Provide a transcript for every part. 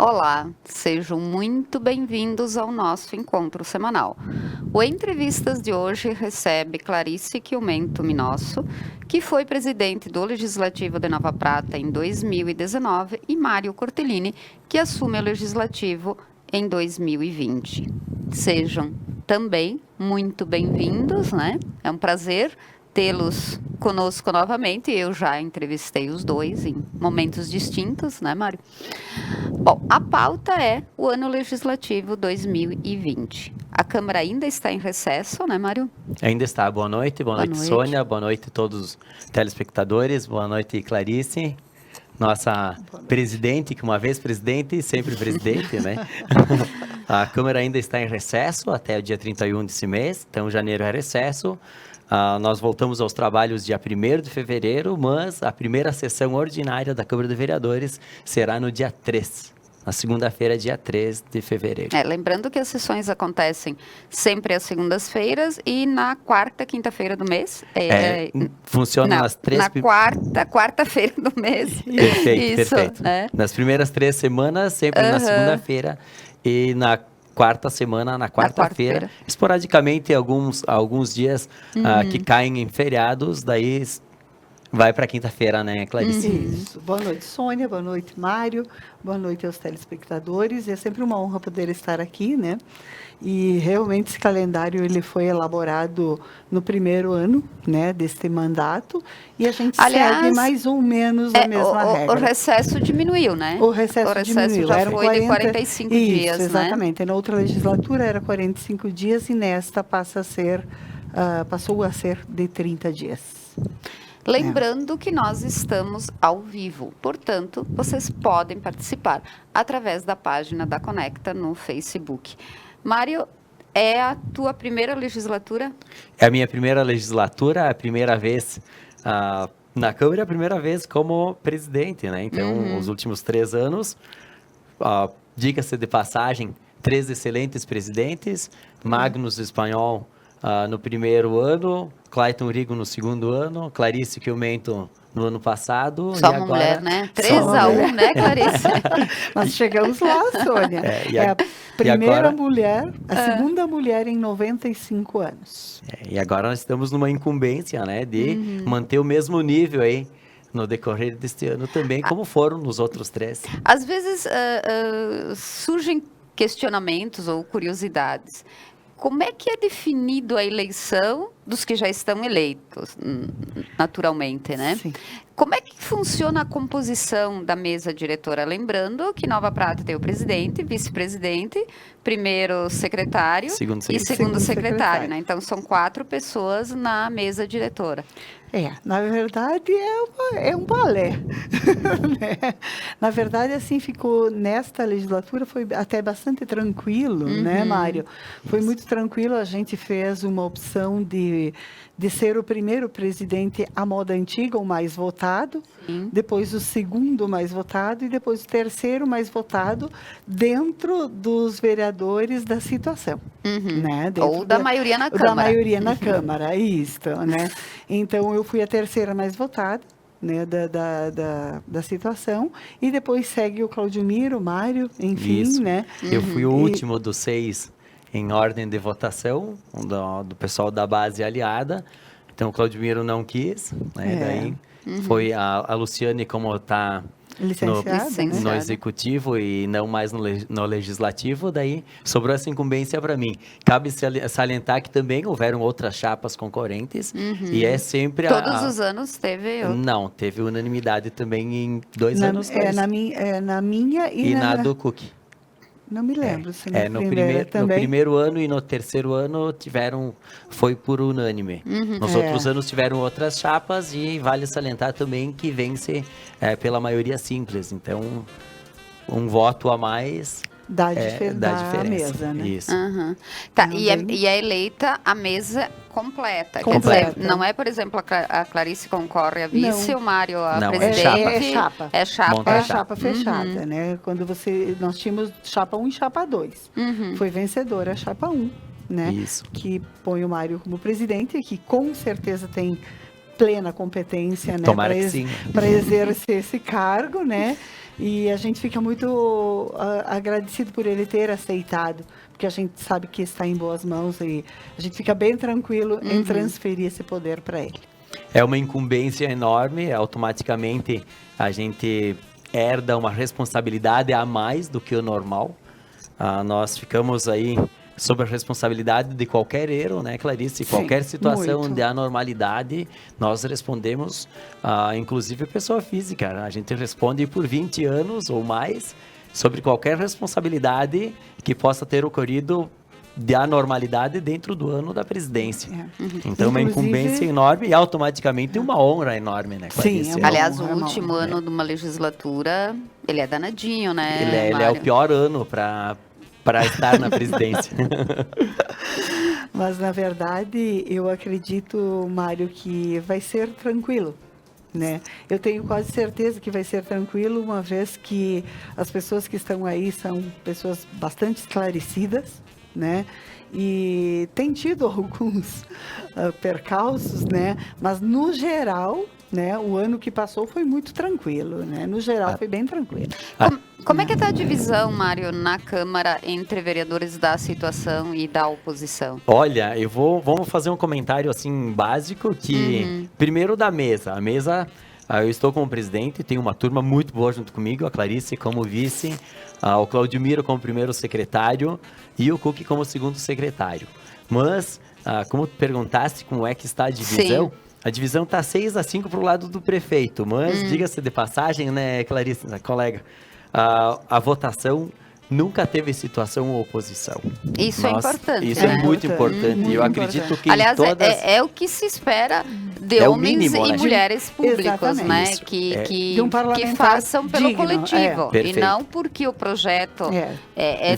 Olá, sejam muito bem-vindos ao nosso encontro semanal. O Entrevistas de hoje recebe Clarice Chiumento Minosso, que foi presidente do Legislativo de Nova Prata em 2019, e Mário Cortellini, que assume o Legislativo em 2020. Sejam também muito bem-vindos, né? É um prazer tê-los conosco novamente. Eu já entrevistei os dois em momentos distintos, né, Mário? Bom, a pauta é o ano legislativo 2020. A Câmara ainda está em recesso, né, Mário? Ainda está. Boa noite, Sônia, boa noite a todos os telespectadores, boa noite, Clarice, nossa presidente, que uma vez presidente, sempre presidente, né? A Câmara ainda está em recesso até o dia 31 desse mês, então janeiro é recesso. Nós voltamos aos trabalhos dia 1º de fevereiro, mas a primeira sessão ordinária da Câmara de Vereadores será no dia 3, na segunda-feira, dia 3 de fevereiro. Lembrando que as sessões acontecem sempre às segundas-feiras e na quarta, quinta-feira do mês. Funciona nas três... Na quarta-feira do mês. Perfeito, Isso, perfeito. Né? Nas primeiras 3 semanas, sempre na segunda-feira, e na quarta semana, na quarta-feira. Esporadicamente, alguns dias que caem em feriados, daí vai para quinta-feira, né, Clarice? Isso. Boa noite, Sônia. Boa noite, Mário. Boa noite aos telespectadores. É sempre uma honra poder estar aqui, né? E realmente esse calendário ele foi elaborado no primeiro ano, né, deste mandato, e a gente segue mais ou menos a mesma regra. O recesso diminuiu, né? O recesso diminuiu. Já foi de 45 dias, né? Exatamente. Na outra legislatura era 45 dias e nesta passou a ser de 30 dias. Lembrando que nós estamos ao vivo, portanto, vocês podem participar através da página da Conecta no Facebook. Mário, é a tua primeira legislatura? É a minha primeira legislatura, a primeira vez na Câmara, a primeira vez como presidente, né? Então, os últimos 3 anos, diga-se de passagem, 3 excelentes presidentes, Magnus Espanhol no primeiro ano, Clayton Rigo no segundo ano, Clarice Chiumento no ano passado. Só uma mulher, né? 3-1, né, Clarice? Nós chegamos lá, Sônia. É a primeira mulher, a segunda mulher em 95 anos. E agora nós estamos numa incumbência, né, de manter o mesmo nível aí no decorrer deste ano também, como foram nos outros 3. Às vezes surgem questionamentos ou curiosidades. Como é que é definido a eleição dos que já estão eleitos, naturalmente, né? Sim. Como é que funciona a composição da mesa diretora? Lembrando que Nova Prata tem o presidente, vice-presidente, primeiro secretário e segundo secretário, né? Então, são 4 pessoas na mesa diretora. Na verdade, é um balé. Né? Na verdade, assim, ficou, nesta legislatura, foi até bastante tranquilo, né, Mário? Foi muito tranquilo, a gente fez uma opção de ser o primeiro presidente à moda antiga, o mais votado, depois o segundo mais votado e depois o terceiro mais votado dentro dos vereadores da situação. Né? Ou da maioria na Câmara. Da maioria na Câmara, isto, né? Então, eu fui a terceira mais votada, né, da situação, e depois segue o Claudimiro, o Mário, enfim, Isso. Né? Eu fui o último dos 6 em ordem de votação, do pessoal da base aliada, então o Claudimiro não quis, né, daí foi a Luciane, como está no executivo e não mais no legislativo, daí sobrou essa incumbência para mim. Cabe salientar que também houveram outras chapas concorrentes e é sempre Todos os anos teve? Não, teve unanimidade também em 2 anos. Na minha e na do Cook. Não me lembro. Se no primeiro ano e no terceiro ano foi por unânime. Nos outros anos tiveram outras chapas e vale salientar também que vence pela maioria simples. Então, um voto a mais dá diferença. Mesa, né? Isso. Tá, e é eleita a mesa completa. Quer dizer, não é, por exemplo, a Clarice concorre a vice, o Mário a presidente. É chapa. É chapa fechada, né? Quando nós tínhamos chapa 1 e chapa 2. Foi vencedora a chapa 1, né? Isso. Que põe o Mário como presidente, que com certeza tem plena competência, né, Tomara que sim. para exercer esse cargo, né? E a gente fica muito agradecido por ele ter aceitado, porque a gente sabe que está em boas mãos e a gente fica bem tranquilo em transferir esse poder para ele. É uma incumbência enorme, automaticamente a gente herda uma responsabilidade a mais do que o normal. Nós ficamos aí sob a responsabilidade de qualquer erro, né, Clarice? Sim, qualquer situação muito. de anormalidade, nós respondemos, inclusive pessoa física. A gente responde por 20 anos ou mais sobre qualquer responsabilidade que possa ter ocorrido de anormalidade dentro do ano da presidência. Então, uma incumbência enorme e automaticamente uma honra enorme, né, Clarice? Sim, Aliás, o último ano de uma legislatura, ele é danadinho, né, Ele é o pior ano para estar na presidência. Mas, na verdade, eu acredito, Mário, que vai ser tranquilo, né? Eu tenho quase certeza que vai ser tranquilo, uma vez que as pessoas que estão aí são pessoas bastante esclarecidas, né? E tem tido alguns percalços, né? Mas, no geral, né, o ano que passou foi muito tranquilo, né? No geral, foi bem tranquilo. Como é que está a divisão, Mário, na Câmara entre vereadores da situação e da oposição? Olha, vamos fazer um comentário assim básico que primeiro da mesa. A mesa, eu estou como presidente, tenho uma turma muito boa junto comigo, a Clarice como vice, o Claudimiro como primeiro secretário e o Cook como segundo secretário. Mas, como tu perguntaste como é que está a divisão, Sim. A divisão está 6-5 para o lado do prefeito, mas diga-se de passagem, né, Clarice, colega, a votação nunca teve situação ou oposição. Isso é importante, Isso né? é muito importante. Muito Eu importante. acredito que Aliás, em todas... é o que se espera de É o homens mínimo, e né? mulheres públicos, Exatamente. né? Isso. Que De um parlamentar que façam pelo digno, coletivo. E Perfeito. não porque o projeto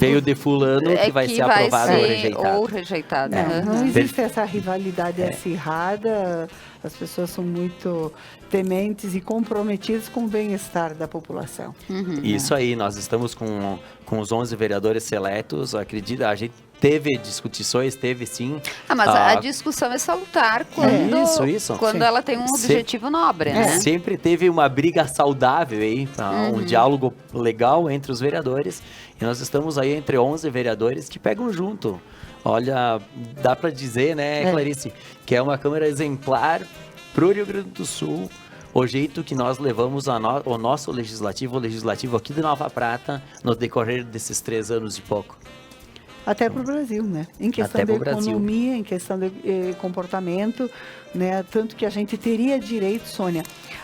Veio de fulano que vai ser aprovado ou rejeitado. Ou rejeitado. Não existe essa rivalidade acirrada, as pessoas são muito tementes e comprometidas com o bem-estar da população. Isso aí, nós estamos com os 11 vereadores seletos, acredito, a gente teve discussões, teve sim. Mas a discussão é salutar quando, Isso. quando Sim. ela tem um objetivo nobre, né? Sempre teve uma briga saudável aí, um diálogo legal entre os vereadores, e nós estamos aí entre 11 vereadores que pegam junto. Olha, dá para dizer, né, Clarice, que é uma Câmara exemplar para o Rio Grande do Sul, o jeito que nós levamos o nosso legislativo, o legislativo aqui de Nova Prata, no decorrer desses 3 anos e pouco. Até para o Brasil, né? Em questão de economia, em questão de comportamento, né? Tanto que a gente teria direito, Sônia,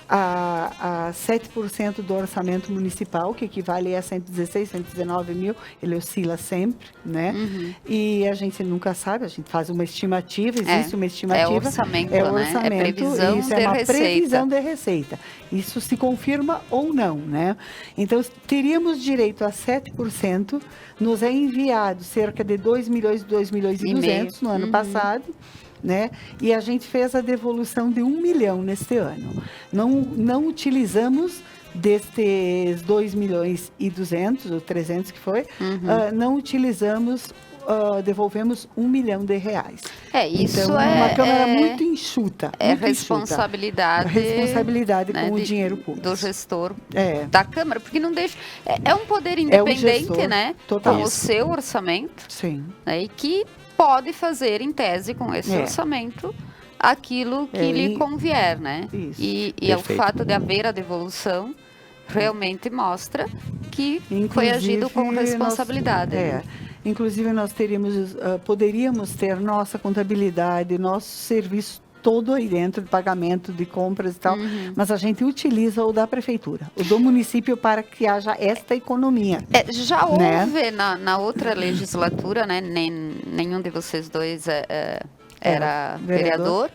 a 7% do orçamento municipal, que equivale a 116, 119 mil, ele oscila sempre, né? E a gente nunca sabe, a gente faz uma estimativa, existe uma estimativa. É orçamento, né? É previsão isso de é uma receita. previsão de receita. Isso se confirma ou não, né? Então, teríamos direito a 7%, nos é enviado cerca de 2 milhões, 2 milhões e 200 no ano passado, né? E a gente fez a devolução de 1 milhão neste ano. Não utilizamos destes 2 milhões e 200, ou 300 que foi, não utilizamos, devolvemos 1 milhão de reais. Isso então, uma Câmara muito enxuta. É muito responsabilidade. Responsabilidade né, com o dinheiro público. Do gestor da Câmara, porque não deixa. É um poder independente, gestor, né? total. Com o seu orçamento. Sim. Né, e que pode fazer, em tese, com esse orçamento, aquilo que lhe convier, né? Isso. E o fato de haver a devolução realmente mostra que foi agido com responsabilidade. Inclusive, nós poderíamos ter nossa contabilidade, nosso serviço todo aí dentro de pagamento de compras e tal, mas a gente utiliza o da prefeitura, o do município, para que haja esta economia. Já houve na outra legislatura, né? Nenhum de vocês dois era vereador.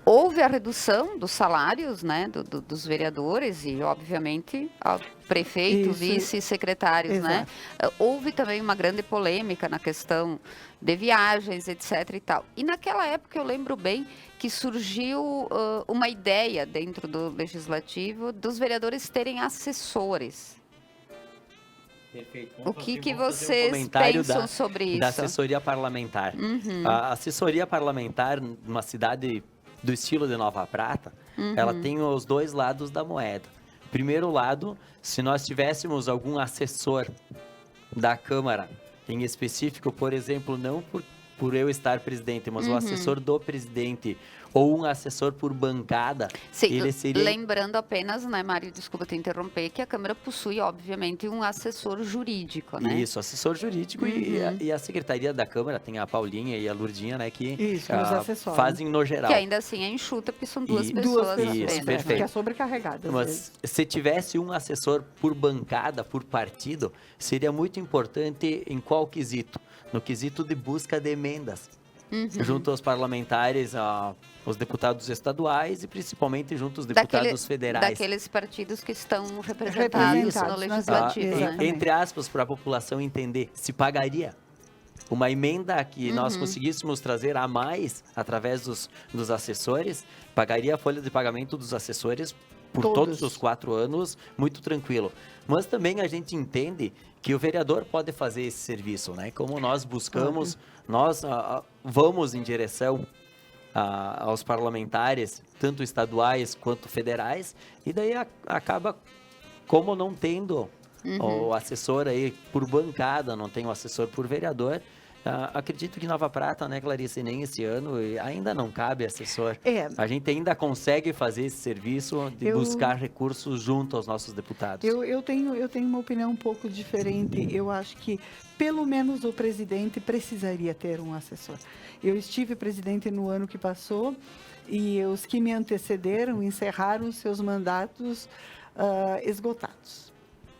Houve a redução dos salários, né, dos vereadores e, obviamente, prefeito, vice, secretários, né? Houve também uma grande polêmica na questão de viagens, etc. e tal. E naquela época eu lembro bem que surgiu uma ideia dentro do legislativo dos vereadores terem assessores. Perfeito. O que vocês pensam sobre isso? Da assessoria parlamentar. A assessoria parlamentar, numa cidade do estilo de Nova Prata, ela tem os dois lados da moeda. primeiro lado, se nós tivéssemos algum assessor da Câmara, em específico, por exemplo, não por eu estar presidente, mas o assessor do presidente ou um assessor por bancada, Sim, ele seria... lembrando apenas, né, Mário, desculpa te interromper, que a Câmara possui, obviamente, um assessor jurídico, né? Isso, assessor jurídico e a Secretaria da Câmara, tem a Paulinha e a Lurdinha, né, que fazem no geral. Que ainda assim é enxuta, porque são duas pessoas apenas. Isso, perfeito. Que é sobrecarregada. Mas se tivesse um assessor por bancada, por partido, seria muito importante em qual quesito? No quesito de busca de emendas. Junto aos parlamentares, aos deputados estaduais e principalmente junto aos deputados federais. Daqueles partidos que estão representados no Legislativo. Entre aspas, para a população entender, se pagaria uma emenda que nós conseguíssemos trazer a mais através dos assessores, pagaria a folha de pagamento dos assessores por todos os 4 anos, muito tranquilo. Mas também a gente entende que o vereador pode fazer esse serviço, né? Como nós buscamos, nós vamos em direção aos parlamentares, tanto estaduais quanto federais, e daí acaba, como não tendo o assessor aí por bancada, não tem o assessor por vereador, acredito que Nova Prata, né, Clarice, nem esse ano ainda não cabe assessor. A gente ainda consegue fazer esse serviço de buscar recursos junto aos nossos deputados. Eu tenho uma opinião um pouco diferente. Eu acho que pelo menos o presidente precisaria ter um assessor. Eu estive presidente no ano que passou e os que me antecederam encerraram seus mandatos esgotados.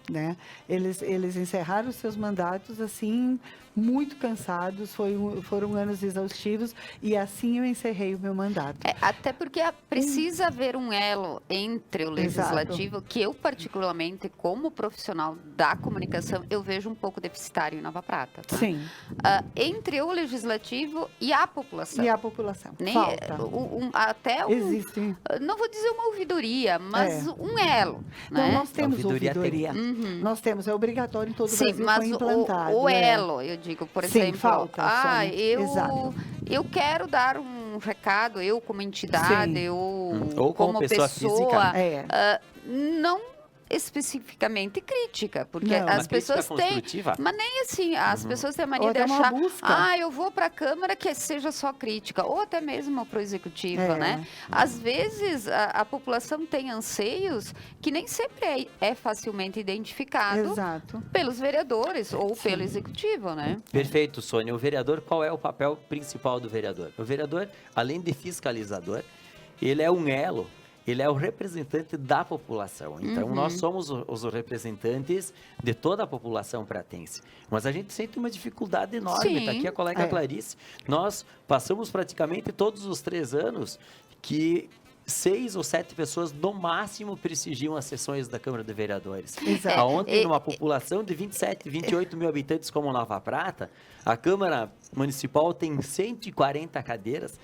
Né? Eles encerraram seus mandatos assim, muito cansados, foram anos exaustivos, e assim eu encerrei o meu mandato. Até porque precisa haver um elo entre o legislativo, que eu particularmente, como profissional da comunicação, eu vejo um pouco deficitário em Nova Prata. Tá? Sim. Entre o legislativo e a população. E a população. Falta. Existe. Não vou dizer uma ouvidoria, mas um elo. Não, né? nós temos ouvidoria. Nós temos, é obrigatório em todo o Brasil, mas foi implantado. O elo, eu digo, por exemplo, falta, eu quero dar um recado, eu como entidade, ou como pessoa física, não especificamente crítica, porque as pessoas têm, mas nem assim, as pessoas têm a mania de achar, eu vou para a Câmara que seja só crítica, ou até mesmo para o Executivo, né? Às vezes a população tem anseios que nem sempre é facilmente identificado pelos vereadores ou pelo Executivo, né? Perfeito, Sônia. O vereador, qual é o papel principal do vereador? O vereador, além de fiscalizador, ele é um elo. Ele é o representante da população. Então, nós somos os representantes de toda a população pratense. Mas a gente sente uma dificuldade enorme. Está aqui a colega Clarice. Nós passamos praticamente todos os 3 anos que 6 ou 7 pessoas, no máximo, prestigiam as sessões da Câmara de Vereadores. Ontem, numa população de 27, 28 mil habitantes como Nova Prata, a Câmara Municipal tem 140 cadeiras.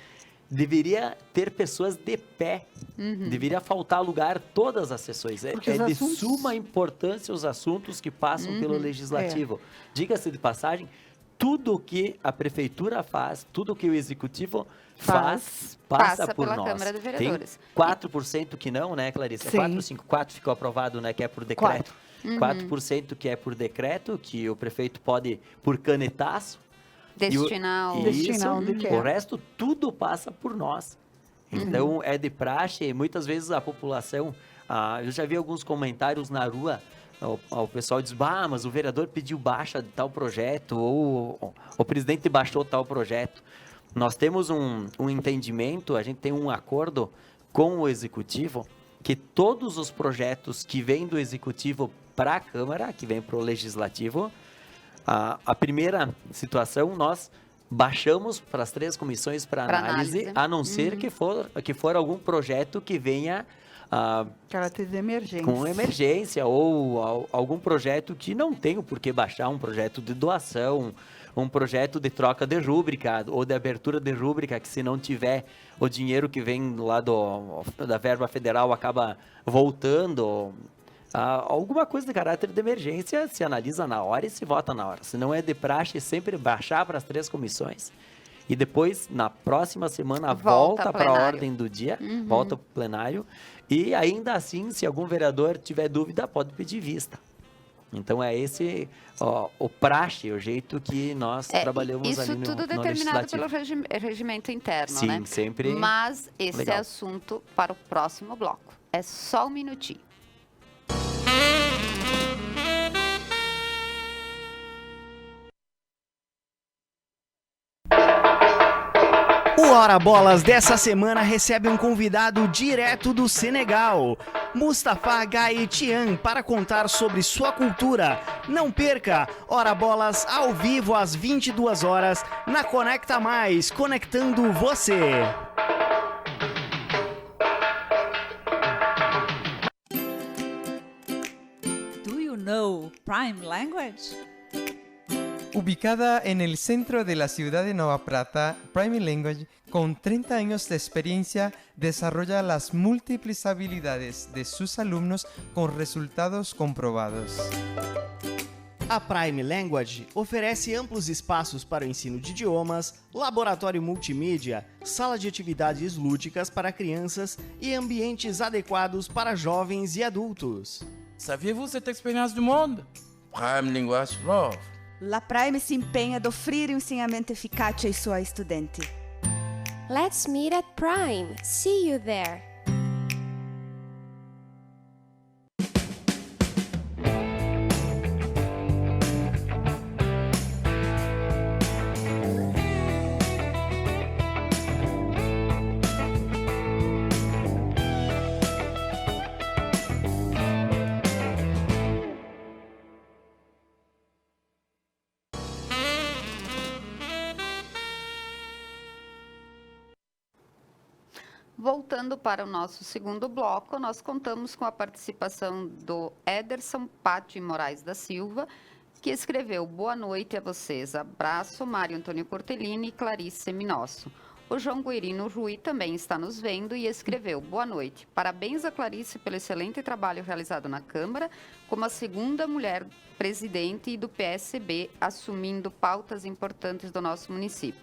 Deveria ter pessoas de pé. Deveria faltar lugar todas as sessões. É de suma importância os assuntos que passam pelo Legislativo. Diga-se de passagem, tudo que a Prefeitura faz, tudo que o Executivo faz, passa por pela nós. Câmara de Vereadores. Tem 4% que não, né, Clarice? 4 ficou aprovado, né, que é por decreto. 4% que é por decreto, que o prefeito pode, por canetaço, destinar onde quer. O resto, tudo passa por nós. Então, é de praxe, e muitas vezes a população... eu já vi alguns comentários na rua, o pessoal diz, mas o vereador pediu baixa de tal projeto, ou o presidente baixou tal projeto. Nós temos um entendimento, a gente tem um acordo com o Executivo, que todos os projetos que vêm do Executivo para a Câmara, que vêm para o Legislativo, a primeira situação, nós baixamos para as 3 comissões para análise, a não ser que for algum projeto que venha caráter de emergência. Com emergência, ou algum projeto que não tem o porquê baixar, um projeto de doação, um projeto de troca de rúbrica, ou de abertura de rúbrica, que se não tiver o dinheiro que vem lá da verba federal acaba voltando... alguma coisa de caráter de emergência se analisa na hora e se vota na hora. Se não é de praxe, sempre baixar para as 3 comissões e depois, na próxima semana, Volta volta para a ordem do dia, volta para o plenário, e ainda assim, se algum vereador tiver dúvida, pode pedir vista. Então, é esse o praxe, o jeito que nós trabalhamos ali no Isso tudo no determinado pelo legislativo. regimento interno, Sim, né? sempre Mas esse legal. é assunto para o próximo bloco. É só um minutinho. O Hora Bolas dessa semana recebe um convidado direto do Senegal, Mustafa Gaetian, para contar sobre sua cultura. Não perca, Hora Bolas ao vivo às 22 horas na Conecta Mais, conectando você. Do you know Prime Language? Ubicada en el centro de la ciudad de Nova Prata, Prime Language, con 30 años de experiencia, desarrolla las múltiples habilidades de sus alumnos con resultados comprobados. A Prime Language oferece amplos espaços para o ensino de idiomas, laboratório multimídia, sala de atividades lúdicas para crianças e ambientes adequados para jovens e adultos. Saviez-vous cette expérience du monde? Prime Language Love. La Prime se empenha de offrire um ensinamento eficaz ai suoi studenti. Let's meet at Prime. See you there. Voltando para o nosso segundo bloco, nós contamos com a participação do Ederson Patti Moraes da Silva, que escreveu: boa noite a vocês. Abraço, Mário Antônio Cortellini e Clarice Minosso. O João Guerino Rui também está nos vendo e escreveu: boa noite. Parabéns a Clarice pelo excelente trabalho realizado na Câmara, como a segunda mulher presidente do PSB, assumindo pautas importantes do nosso município.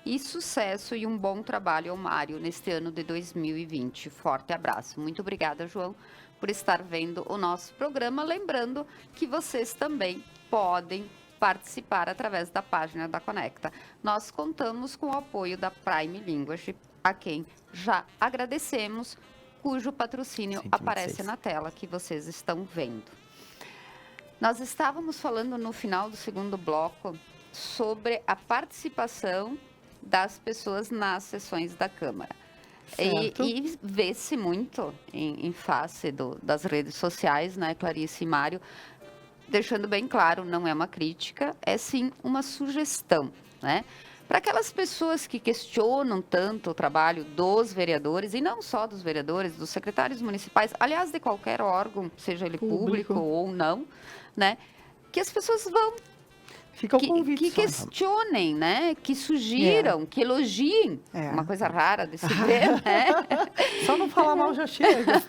E sucesso e um bom trabalho ao Mário neste ano de 2020. Forte abraço. Muito obrigada, João, por estar vendo o nosso programa. Lembrando que vocês também podem participar através da página da Conecta. Nós contamos com o apoio da Prime Language, a quem já agradecemos, cujo patrocínio 126. aparece na tela que vocês estão vendo. Nós estávamos falando no final do segundo bloco sobre a participação das pessoas nas sessões da Câmara. E vê-se muito em face das redes sociais, né, Clarice e Mário, deixando bem claro, não é uma crítica, é sim uma sugestão, né? Para aquelas pessoas que questionam tanto o trabalho dos vereadores, e não só dos vereadores, dos secretários municipais, aliás, de qualquer órgão, seja ele público ou não, né? Que as pessoas vão Fica o convite. Que questionem, né? Que sugiram, que elogiem. Uma coisa rara de se ver, né? Só não falar mal já chega.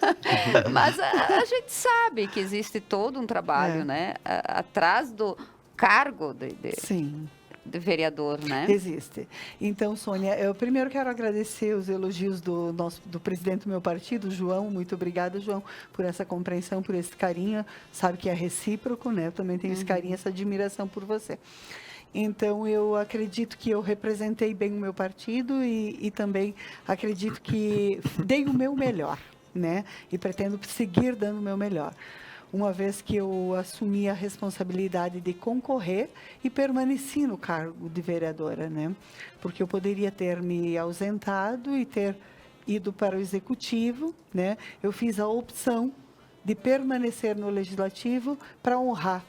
Mas a gente sabe que existe todo um trabalho, né? Atrás do cargo Sim. de vereador, né? Existe. Então, Sônia, eu primeiro quero agradecer os elogios do presidente do meu partido, João. Muito obrigada, João, por essa compreensão, por esse carinho. Sabe que é recíproco, né? Eu também tenho esse carinho, essa admiração por você. Então, eu acredito que eu representei bem o meu partido e também acredito que dei o meu melhor, né? E pretendo seguir dando o meu melhor, uma vez que eu assumi a responsabilidade de concorrer e permaneci no cargo de vereadora, né? Porque eu poderia ter me ausentado e ter ido para o executivo, né? Eu fiz a opção de permanecer no legislativo para honrar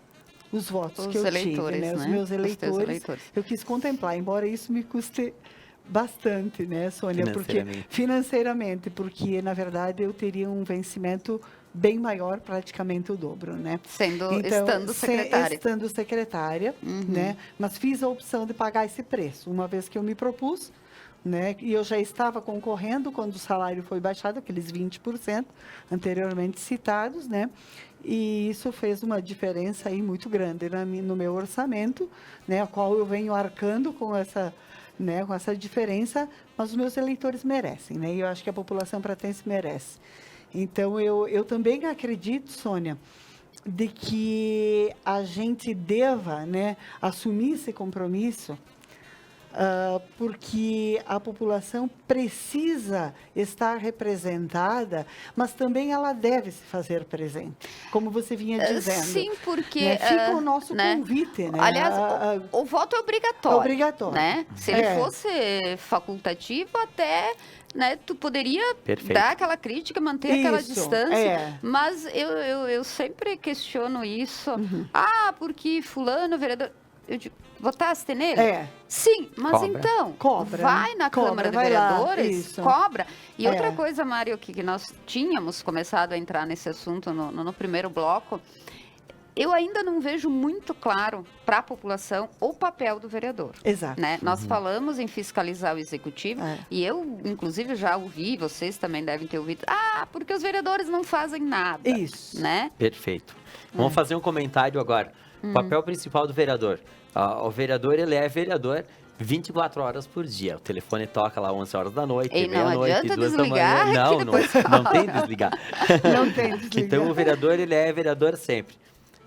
os votos que eu tive, né? Os meus eleitores. Eu quis contemplar, embora isso me custe bastante, né, Sônia? Financeiramente, porque na verdade eu teria um vencimento bem maior, praticamente o dobro, né? Estando secretária. Estando secretária, né? Mas fiz a opção de pagar esse preço, uma vez que eu me propus, né? E eu já estava concorrendo quando o salário foi baixado, aqueles 20% anteriormente citados, né? E isso fez uma diferença aí muito grande no meu orçamento, né? A qual eu venho arcando com né, com essa diferença, mas os meus eleitores merecem, né, e eu acho que a população pratense merece. Então, eu também acredito, Sônia, de que a gente deva, né, assumir esse compromisso, porque a população precisa estar representada, mas também ela deve se fazer presente, como você vinha dizendo. Sim, porque... Né? Fica o nosso convite. Né? Aliás, o voto é obrigatório. Obrigatório. Né? Se ele fosse facultativo, até... Né, tu poderia dar aquela crítica, manter aquela distância, mas eu sempre questiono isso. Porque fulano, vereador... Eu digo, votaste nele? Sim, mas então, vai na Câmara de Vereadores, cobra. E outra coisa, Mário, que nós tínhamos começado a entrar nesse assunto no primeiro bloco, eu ainda não vejo muito claro para a população o papel do vereador. Exato. Né? Nós falamos em fiscalizar o executivo e eu, inclusive, já ouvi, vocês também devem ter ouvido, porque os vereadores não fazem nada. Isso. Né? Perfeito. Vamos fazer um comentário agora. O papel principal do vereador. O vereador, ele é vereador 24 horas por dia. O telefone toca lá 11 horas da noite, meia-noite, 2 da manhã. Não tem desligar. Não tem desligar. Então, o vereador, ele é vereador sempre.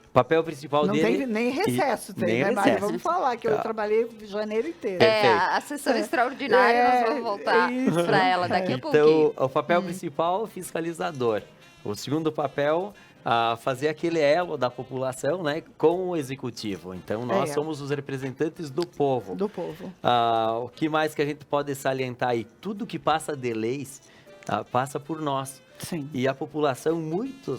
O papel principal não dele... Não tem nem recesso, nem né, recesso. Vamos falar que eu trabalhei janeiro inteiro. A sessão extraordinária, nós vamos voltar para ela daqui a pouquinho. Então, o papel principal, fiscalizador. O segundo papel... fazer aquele elo da população, né, com o executivo. Então, nós somos os representantes do povo. Do povo. O que mais que a gente pode salientar aí? Tudo que passa de leis, passa por nós. Sim. E a população, muito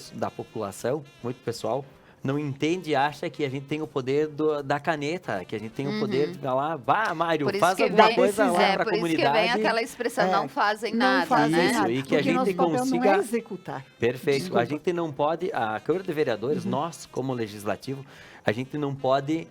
pessoal, não entende e acha que a gente tem o poder da caneta, que a gente tem o poder de lá, Mário, faz alguma coisa lá para a comunidade. Por isso que vem aquela expressão, não fazem nada, fazem né? nada, e que a gente consiga... não é executar. Perfeito. Desculpa. A gente não pode, a Câmara de Vereadores, nós, como legislativo, a gente não pode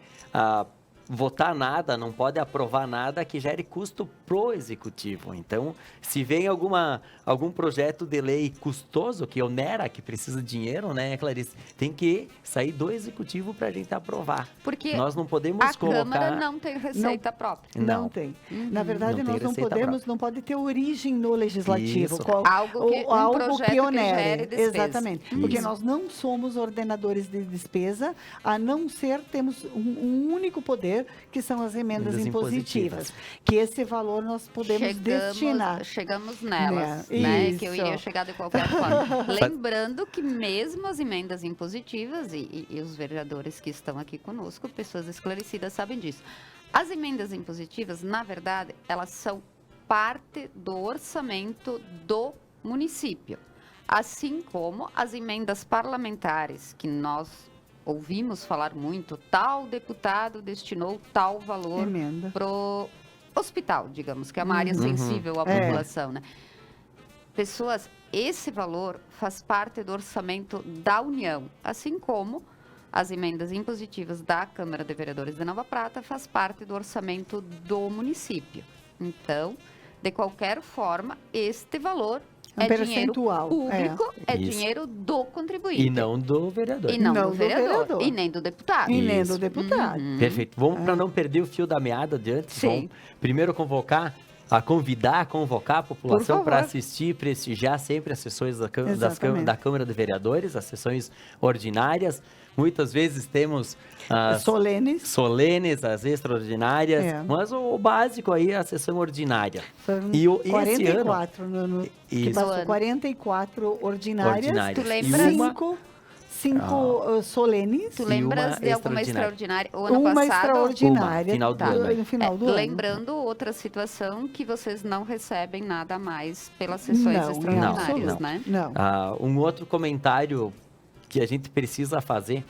votar nada, não pode aprovar nada que gere custo pro executivo. Então, se vem algum projeto de lei custoso, que onera, que precisa de dinheiro, né, Clarice? Tem que sair do executivo para a gente aprovar. Porque nós não podemos colocar... Câmara não tem receita própria. Não tem. Na verdade, nós não pode ter origem no legislativo. Algo que onere. Exatamente. Porque nós não somos ordenadores de despesa, a não ser temos um único poder, que são as emendas impositivas. Que esse valor nós podemos destinar. Chegamos nelas, né? Que eu iria chegar de qualquer forma. Lembrando que mesmo as emendas impositivas, e os vereadores que estão aqui conosco, pessoas esclarecidas, sabem disso. As emendas impositivas, na verdade, elas são parte do orçamento do município. Assim como as emendas parlamentares, que nós ouvimos falar muito, tal deputado destinou tal valor para o hospital, digamos, que é uma área sensível à população, né? Pessoas, esse valor faz parte do orçamento da União, assim como as emendas impositivas da Câmara de Vereadores de Nova Prata faz parte do orçamento do município. Então, de qualquer forma, este valor é dinheiro público, dinheiro do contribuinte. E não do vereador. E não do vereador. E nem do deputado. E nem do deputado. Perfeito. Vamos, para não perder o fio da meada adiante, vamos primeiro convocar a população para assistir e prestigiar sempre as sessões da Câmara de Vereadores, as sessões ordinárias. Muitas vezes temos as solenes, as extraordinárias, mas o básico aí é a sessão ordinária. E 44 que passou 44 ordinárias. Tu lembras? 5 solenes. Tu lembras de alguma extraordinária? O ano uma passado, extraordinária. No final do ano. Lembrando outra situação, que vocês não recebem nada a mais pelas sessões extraordinárias, né? Não. Um outro comentário que a gente precisa fazer,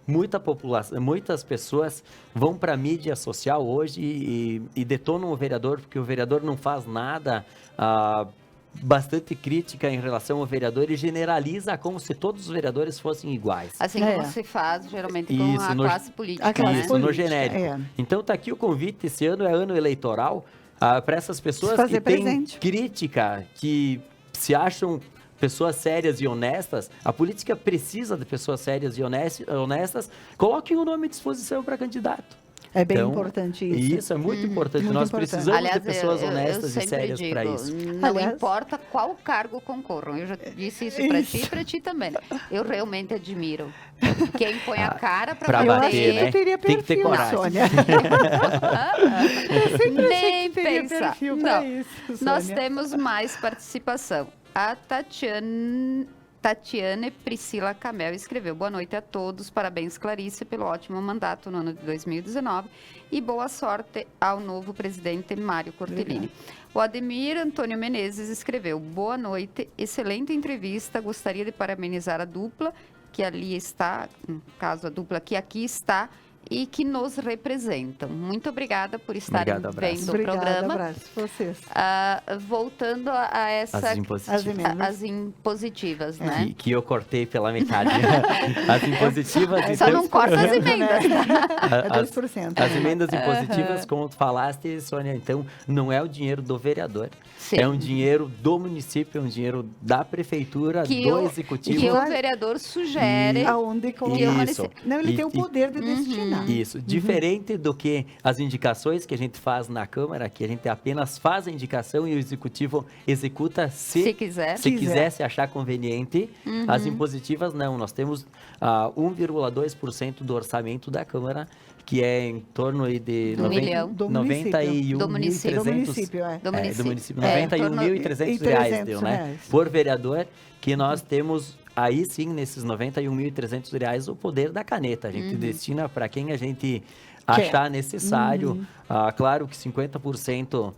muitas pessoas vão para a mídia social hoje e detonam o vereador, porque o vereador não faz nada, bastante crítica em relação ao vereador e generaliza como se todos os vereadores fossem iguais. Assim como se faz geralmente com a classe política. No genérico. Então está aqui o convite, esse ano é ano eleitoral, para essas pessoas que têm crítica, que se acham pessoas sérias e honestas, a política precisa de pessoas sérias e honestas, coloquem o nome à disposição para candidato. É bem Então, importante isso. E isso é muito importante. Muito Nós importante. precisamos Aliás, de pessoas eu honestas e sempre sérias digo, para isso. não Aliás- importa qual cargo concorram. Eu já disse isso para ti e para ti também. Eu realmente admiro quem põe a cara pra para Eu bater, acho que né? tu teria Tem que ter perfil, coragem. Sônia. Eu sempre achei Nem que teria pensar. perfil pra Não. isso, Nós Sônia. temos mais participação. A Tatiane Priscila Camel escreveu: boa noite a todos, parabéns Clarice pelo ótimo mandato no ano de 2019 e boa sorte ao novo presidente Mário Cortellini. O Ademir Antônio Menezes escreveu: boa noite, excelente entrevista, gostaria de parabenizar a dupla que ali está, no caso a dupla que aqui está, e que nos representam. Muito obrigada por estarem Obrigado, abraço. vendo o Obrigada, programa. abraço. Vocês. Voltando a essa... As impositivas. As emendas. As impositivas, né? Que eu cortei pela metade. As impositivas... Só não então, corta as né? emendas. É As, 2%. as emendas impositivas, como tu falaste, Sônia, então, não é o dinheiro do vereador. Sim. É um dinheiro do município, é um dinheiro da prefeitura, Que do o- executivo. Que o vereador sugere. Aonde colocar. Isso. Não, ele E- tem o poder de destinar. Isso, diferente do que as indicações que a gente faz na Câmara, que a gente apenas faz a indicação e o Executivo executa Se quiser. se quiser, se achar conveniente. As impositivas, não. Nós temos 1,2% do orçamento da Câmara, que é em torno aí de Do milhão. Do município. Do município. Do município, é. Do município. do município, É, em torno- 91.300 e reais 300 deu, né? reais. Por vereador, que nós temos aí sim, nesses 91.300 reais, o poder da caneta. A gente destina para quem a gente achar necessário. Claro que 50%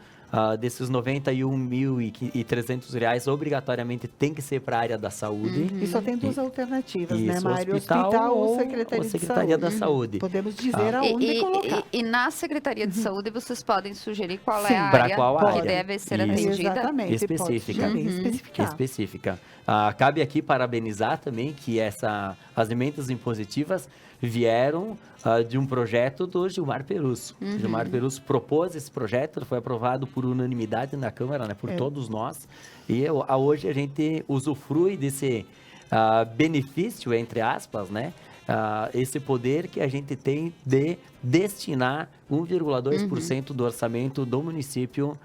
desses 91.300 reais obrigatoriamente tem que ser para a área da saúde. E só tem duas alternativas, né, Isso, Mário? hospital ou ou Secretaria, da Saúde. Podemos dizer aonde colocar. E na Secretaria de Saúde vocês podem sugerir qual Sim. é a Pra área qual que área? deve ser Isso. atendida. Exatamente. Específica. Pode especificar. Específica. Cabe aqui parabenizar também que as emendas impositivas vieram de um projeto do Gilmar Perusso. Gilmar Perusso propôs esse projeto, foi aprovado por unanimidade na Câmara, né, por todos nós. E hoje a gente usufrui desse benefício, entre aspas, né? Esse poder que a gente tem de destinar 1,2% do orçamento do município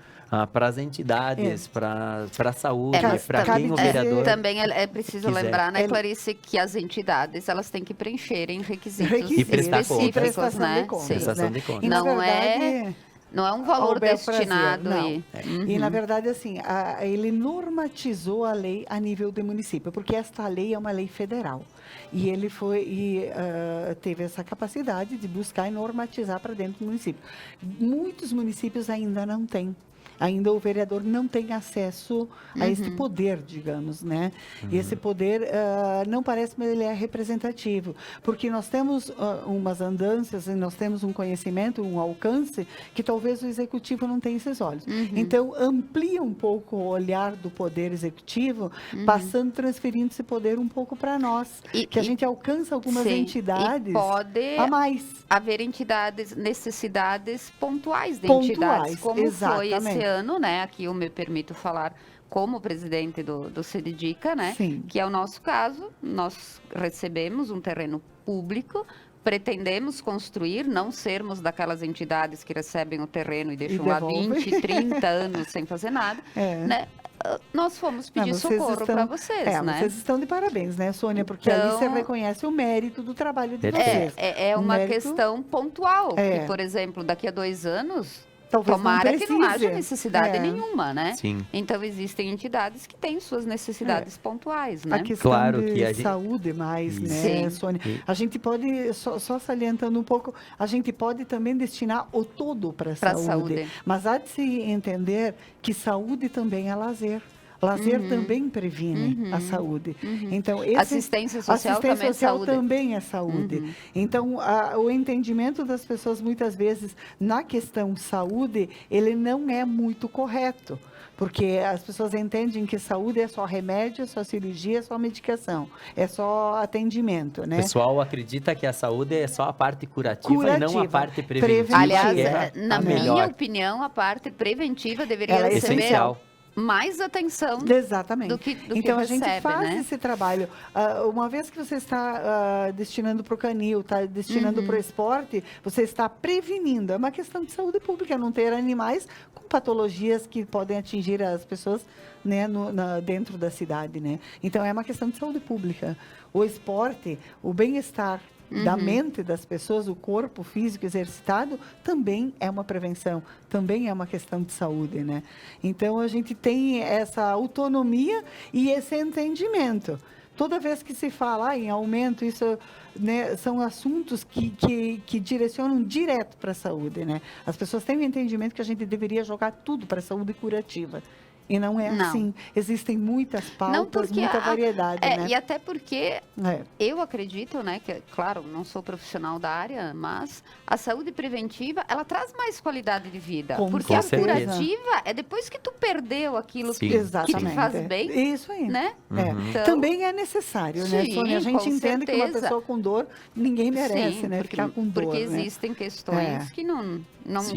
para as entidades, para a saúde, mas para cabe quem o dizer- vereador... Também é preciso quiser. lembrar, né, Clarice, que as entidades elas têm que preencherem requisitos E prestar contas. específicos, prestação né? de contas, Sim. Prestação né? de contas. E, na Não é- verdade, Não é um valor ao bel prazer, destinado. não. E... E, na verdade, assim, ele normatizou a lei a nível do município, porque esta lei é uma lei federal. E ele teve essa capacidade de buscar e normatizar para dentro do município. Muitos municípios ainda não têm. Ainda o vereador não tem acesso a este poder, digamos, né? E esse poder não parece, mas ele é representativo, porque nós temos umas andanças e nós temos um conhecimento, um alcance que talvez o executivo não tenha esses olhos. Então, amplia um pouco o olhar do poder executivo, transferindo esse poder um pouco para nós, que a gente alcança algumas sim, entidades e pode a mais. haver necessidades pontuais de Pontuais, entidades, como foi exatamente. esse ano, né? Aqui eu me permito falar como presidente do CDDICA, né? Sim. Que é o nosso caso. Nós recebemos um terreno público, pretendemos construir, não sermos daquelas entidades que recebem o terreno e deixam lá devolvem. 20, 30 anos sem fazer nada, É. né? Nós fomos pedir Vocês socorro estão- para vocês, né? Vocês estão de parabéns, né, Sônia? Porque ali Então- você reconhece o mérito do trabalho de Perfeito. vocês. É O uma mérito- questão pontual, É. que, por exemplo, daqui a 2 anos, Talvez tomara não que não precise. haja necessidade É. nenhuma, né? Sim. Então, existem entidades que têm suas necessidades pontuais, né? A questão Claro de que a gente- saúde mais, né, Sim. Sônia? A gente pode, só salientando um pouco, a gente pode também destinar o todo para a Pra saúde. saúde. Mas há de se entender que saúde também é lazer. Lazer também previne a saúde. Então, Assistência social também é social saúde. também é saúde. Então, o entendimento das pessoas, muitas vezes, na questão saúde, ele não é muito correto. Porque as pessoas entendem que saúde é só remédio, é só cirurgia, é só medicação. É só atendimento, né? O pessoal acredita que a saúde é só a parte curativa e não a Curativa. parte preventiva. Aliás, que é na a minha melhor. opinião, a parte preventiva deveria Ela é ser essencial. mais atenção Exatamente. do que então a recebe, gente faz né? esse trabalho. Uma vez que você está destinando para o canil, está destinando para o esporte, você está prevenindo. É uma questão de saúde pública, não ter animais com patologias que podem atingir as pessoas, né, dentro da cidade, né? Então é uma questão de saúde pública. O esporte, o bem-estar da mente das pessoas, o corpo físico exercitado, também é uma prevenção, também é uma questão de saúde, né? Então, a gente tem essa autonomia e esse entendimento. Toda vez que se fala em aumento, isso, né, são assuntos que direcionam direto para a saúde, né? As pessoas têm o entendimento que a gente deveria jogar tudo para a saúde curativa. E não é assim. Existem muitas pautas, muita variedade, né? E até porque eu acredito, né, que, claro, não sou profissional da área, mas a saúde preventiva, ela traz mais qualidade de vida. Porque a curativa é depois que tu perdeu aquilo que te faz bem. Isso aí. Né? Então, também é necessário, né, Sônia? A gente entende que uma pessoa com dor, ninguém merece, né? Ficar com dor, porque existem questões que não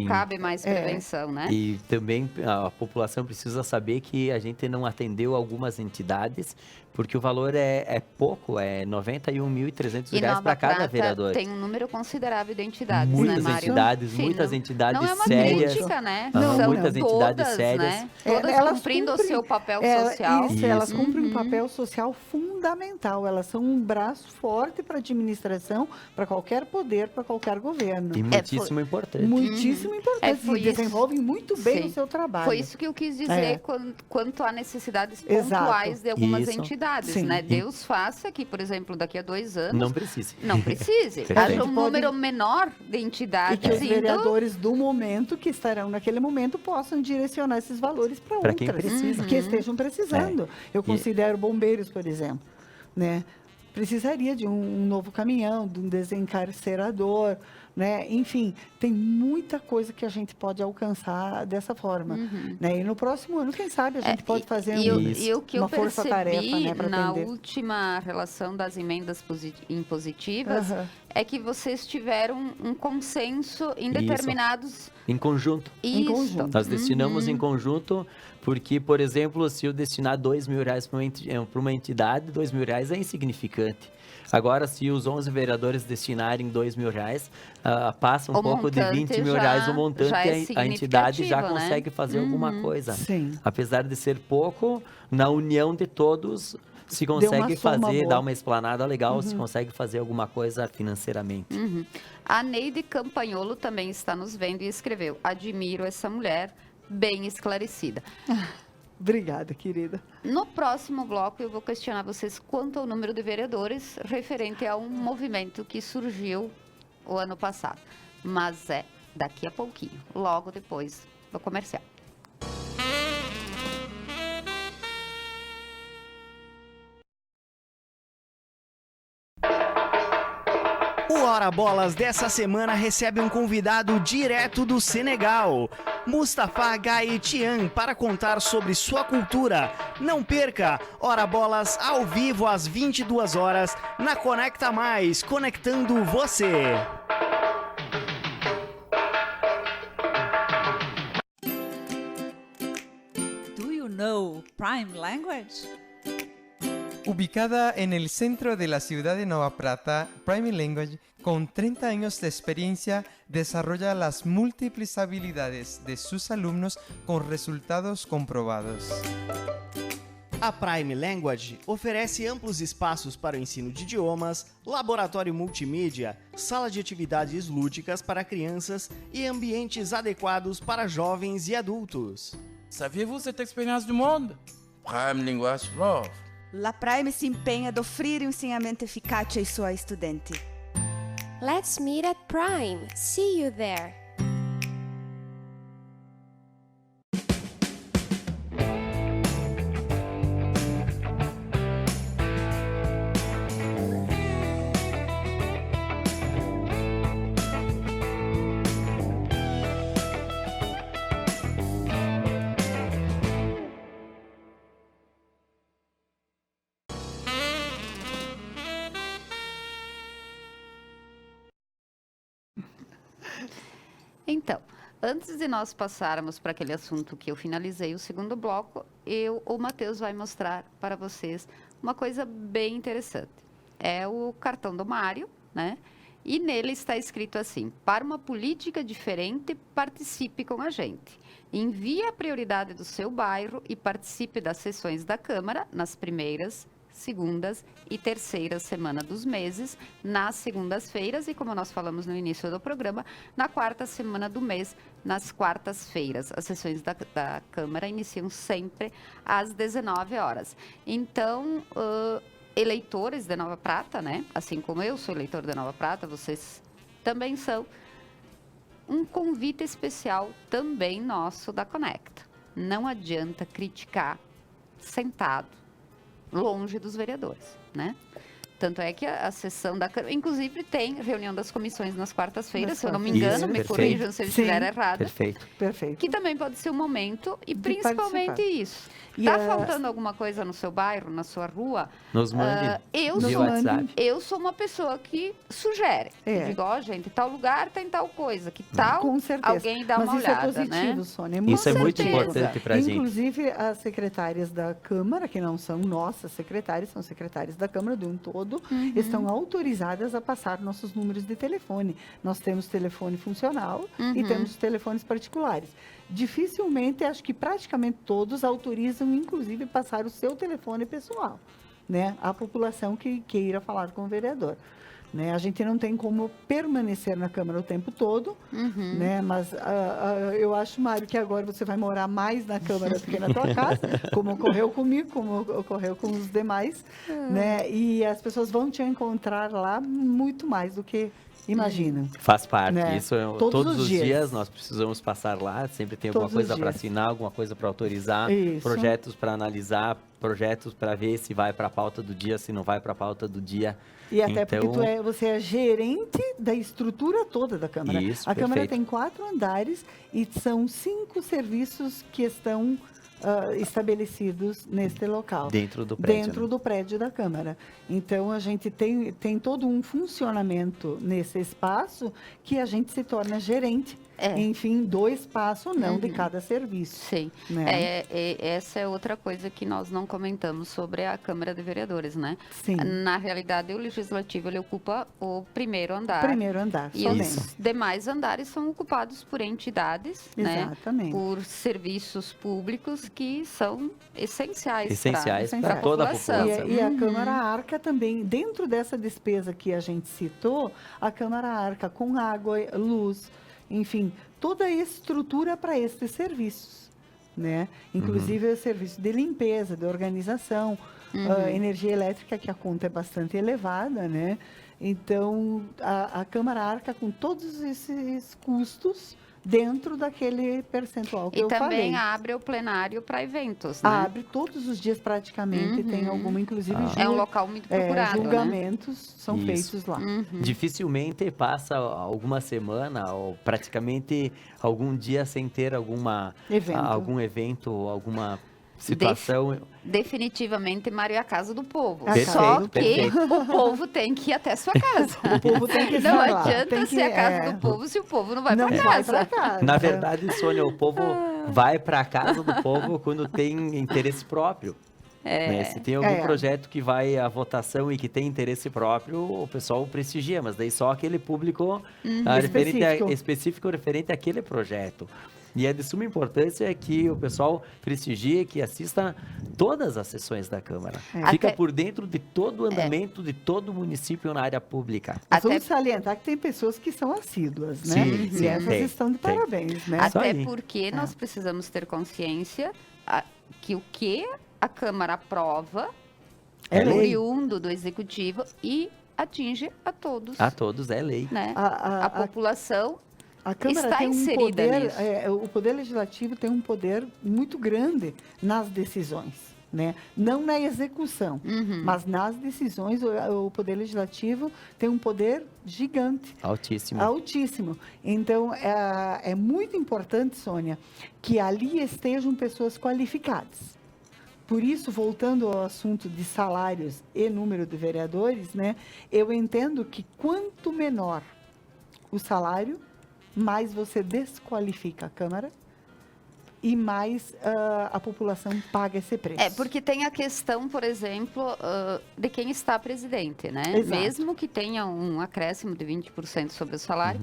cabe mais prevenção, né? E também a população precisa saber que a gente não atendeu algumas entidades, porque o valor é pouco, é R$91.300 para cada vereador. Tem um número considerável de entidades, muitas né, Mário? entidades, muitas entidades não é uma sérias. Crítica, né? Muitas entidades sérias. Né? Todas cumprindo o seu papel social. Isso, elas cumprem um papel social fundamental. Elas são um braço forte para a administração, para qualquer poder, para qualquer governo. E muitíssimo importante. Muitíssimo importante. E desenvolvem muito bem o seu trabalho. Foi isso que eu quis dizer quanto a necessidades pontuais de algumas entidades. Né? Deus faça que, por exemplo, daqui a 2 anos... Não precise. Não precise. Haja um número menor de entidades. E que os vereadores do momento, que estarão naquele momento, possam direcionar esses valores para outras. Quem precisa. Que estejam precisando. Eu considero bombeiros, por exemplo, né? Precisaria de um novo caminhão, de um desencarcerador, né? Enfim, tem muita coisa que a gente pode alcançar dessa forma, né? E no próximo ano, quem sabe, a gente pode fazer uma força-tarefa, né, para na atender. última relação das emendas impositivas é que vocês tiveram um consenso em determinados... Em conjunto. Isso. Nós destinamos em conjunto, porque, por exemplo, se eu destinar R$2.000 para uma entidade, R$2.000 é insignificante. Agora, se os 11 vereadores destinarem R$2.000, passa um pouco de R$20.000 o montante, a entidade já consegue fazer alguma coisa. Sim. Apesar de ser pouco, na união de todos, se consegue fazer, dar uma esplanada legal, se consegue fazer alguma coisa financeiramente. A Neide Campanholo também está nos vendo e escreveu: admiro essa mulher bem esclarecida. Obrigada, querida. No próximo bloco, eu vou questionar vocês quanto ao número de vereadores referente a um movimento que surgiu o ano passado. Mas é daqui a pouquinho, logo depois do comercial. O Hora Bolas dessa semana recebe um convidado direto do Senegal, Mustafa Gaye Thiam, para contar sobre sua cultura. Não perca Hora Bolas ao vivo às 22 horas na Conecta Mais, conectando você. Do you know Prime Language? Ubicada en el centro de la ciudad de Nova Prata, Prime Language, con 30 años de experiencia, desarrolla las múltiples habilidades de sus alumnos con resultados comprobados. A Prime Language oferece amplos espaços para o ensino de idiomas, laboratório multimídia, sala de atividades lúdicas para crianças e ambientes adequados para jovens e adultos. Saviez-vous cette expérience du monde? Prime Language Love. La Prime se empenha de offrire um ensinamento eficaz ai suoi studenti. Let's meet at Prime. See you there. Então, Antes de nós passarmos para aquele assunto que eu finalizei o segundo bloco, o Matheus vai mostrar para vocês uma coisa bem interessante. É o cartão do Mário, né? E nele está escrito assim: para uma política diferente, participe com a gente. Envie a prioridade do seu bairro e participe das sessões da Câmara nas primeiras, segundas e terceiras semanas dos meses, nas segundas-feiras e, como nós falamos no início do programa, na quarta semana do mês, nas quartas-feiras. As sessões da Câmara iniciam sempre às 19 horas. Então, eleitores de Nova Prata, né? Assim como eu sou eleitor de Nova Prata, vocês também são. Um convite especial também nosso da Conecta. Não adianta criticar sentado, longe dos vereadores, né? Tanto é que a sessão da Câmara, inclusive tem reunião das comissões nas quartas-feiras, se eu não me engano, me corrijam se eu estiver errado. Perfeito. Que também pode ser um momento, e principalmente participar. isso. Está faltando alguma coisa no seu bairro, na sua rua? Nos mande via WhatsApp. Eu sou uma pessoa que sugere. Eu digo, gente, tal lugar tem tal coisa, que tal Com certeza. alguém dá uma Mas olhada, isso é positivo, né? Sônia. Isso é muito importante para a gente. Inclusive, as secretárias da Câmara, que não são nossas secretárias, são secretárias da Câmara de um todo, estão autorizadas a passar nossos números de telefone. Nós temos telefone funcional e temos telefones particulares. Dificilmente, acho que praticamente todos autorizam, inclusive, passar o seu telefone pessoal, né? A população que queira falar com o vereador. Né? A gente não tem como permanecer na Câmara o tempo todo, né? Mas eu acho, Mário, que agora você vai morar mais na Câmara do que na tua casa, como ocorreu comigo, como ocorreu com os demais, né? E as pessoas vão te encontrar lá muito mais do que imaginam. Faz parte. Né? Isso todos os dias nós precisamos passar lá, sempre tem alguma coisa para assinar, alguma coisa para autorizar, projetos para analisar, projetos para ver se vai para a pauta do dia, se não vai para a pauta do dia. E até porque você é gerente da estrutura toda da Câmara. Isso, a Câmara perfeito. tem 4 andares e são 5 serviços que estão estabelecidos neste local. Dentro do prédio. Dentro do prédio da Câmara. Então, a gente tem todo um funcionamento nesse espaço que a gente se torna gerente. Enfim, do espaço, não de cada serviço. Sim. Né? Essa é outra coisa que nós não comentamos sobre a Câmara de Vereadores, né? Sim. Na realidade, o Legislativo, ele ocupa o primeiro andar. Primeiro andar, e os demais andares são ocupados por entidades, Exatamente. Né? Por serviços públicos que são essenciais para toda a população. E a Câmara arca também, dentro dessa despesa que a gente citou, a Câmara arca com água, luz, enfim, toda a estrutura para esses serviços, né? Inclusive o serviço de limpeza, de organização, energia elétrica, que a conta é bastante elevada, né? Então, a Câmara arca com todos esses custos dentro daquele percentual que eu falei. E também abre o plenário para eventos, né? Abre todos os dias praticamente, tem alguma, inclusive... É um local muito procurado, julgamentos são feitos lá. Dificilmente passa alguma semana ou praticamente algum dia sem ter algum evento, alguma situação... Definitivamente, Mário é a casa do povo. Perfeito, que o povo tem que ir até a sua casa. O povo tem que Não estar lá. adianta ser a casa do povo se o povo não vai para casa. Na verdade, Sônia, o povo vai para a casa do povo quando tem interesse próprio. Né? Se tem algum projeto que vai à votação e que tem interesse próprio, o pessoal prestigia, mas daí só aquele público específico referente àquele projeto. E é de suma importância que o pessoal prestigie, que assista todas as sessões da Câmara. Fica por dentro de todo o andamento de todo o município na área pública. Vamos salientar que tem pessoas que são assíduas, né? Sim, e essas estão de parabéns, né? Até porque nós precisamos ter consciência que o que a Câmara aprova é oriundo do Executivo e atinge a todos. A todos, é lei. Né? A população... A Câmara está tem inserida nisso. O Poder Legislativo tem um poder muito grande nas decisões, né? Não na execução, mas nas decisões o Poder Legislativo tem um poder gigante. Altíssimo. Então, é muito importante, Sônia, que ali estejam pessoas qualificadas. Por isso, voltando ao assunto de salários e número de vereadores, né? Eu entendo que quanto menor o salário, mais você desqualifica a Câmara e mais a população paga esse preço. Porque tem a questão, por exemplo, de quem está presidente, né? Exato. Mesmo que tenha um acréscimo de 20% sobre o salário,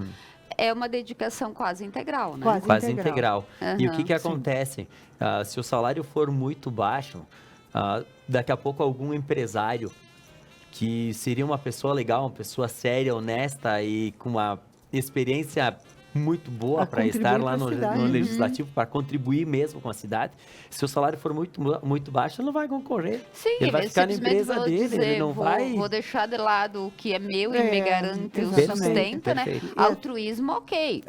é uma dedicação quase integral, né? Quase integral. E o que Sim. acontece? Se o salário for muito baixo, daqui a pouco algum empresário que seria uma pessoa legal, uma pessoa séria, honesta e com uma experiência muito boa para estar lá no legislativo, para contribuir mesmo com a cidade. Se o salário for muito baixo, ele não vai concorrer. Sim, ele vai ficar na empresa dele, dizer, ele não vai... Vou deixar de lado o que é meu e me garante o exatamente. sustento, né? Perfeito. Altruísmo, ok.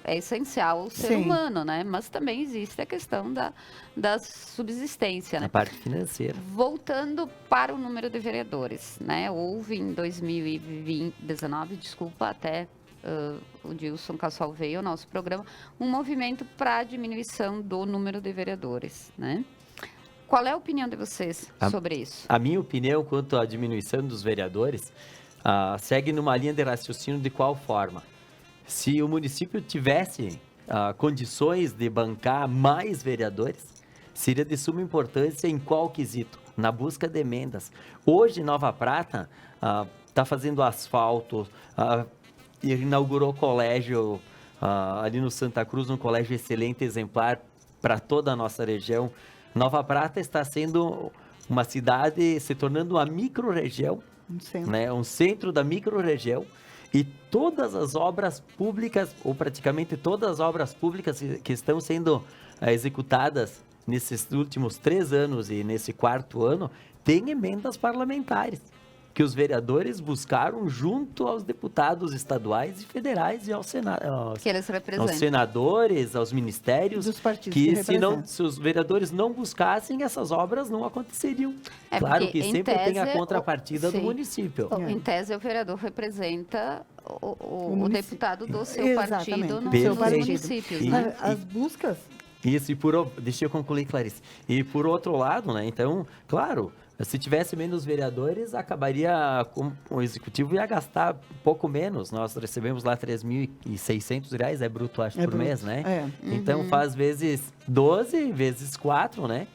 É essencial o ser humano, né? Mas também existe a questão da subsistência, né? A parte financeira. Voltando para o número de vereadores, né? Houve em 2019, até o Dilson Cassol veio ao nosso programa, um movimento para a diminuição do número de vereadores, né? Qual é a opinião de vocês sobre isso? A minha opinião quanto à diminuição dos vereadores segue numa linha de raciocínio de qual forma? Se o município tivesse condições de bancar mais vereadores, seria de suma importância em qual quesito? Na busca de emendas. Hoje, Nova Prata está fazendo asfalto, inaugurou colégio ali no Santa Cruz, um colégio excelente, exemplar para toda a nossa região. Nova Prata está sendo uma cidade, se tornando uma micro-região, né? Um centro da micro-região, e todas as obras públicas, ou praticamente todas as obras públicas que estão sendo executadas nesses últimos 3 anos e nesse 4º ano, têm emendas parlamentares que os vereadores buscaram junto aos deputados estaduais e federais e aos que eles representam. Aos senadores, aos ministérios, dos partidos que se os vereadores não buscassem, essas obras não aconteceriam. Claro que sempre tem a contrapartida do município. Em tese, o vereador representa o deputado do seu partido nos municípios. Né? As buscas... Isso, deixa eu concluir, Clarice. E por outro lado, né, então, claro, se tivesse menos vereadores, acabaria, o executivo ia gastar um pouco menos. Nós recebemos lá R$3.600, é bruto, acho, por mês, né? Então, faz vezes 12, vezes 4, né?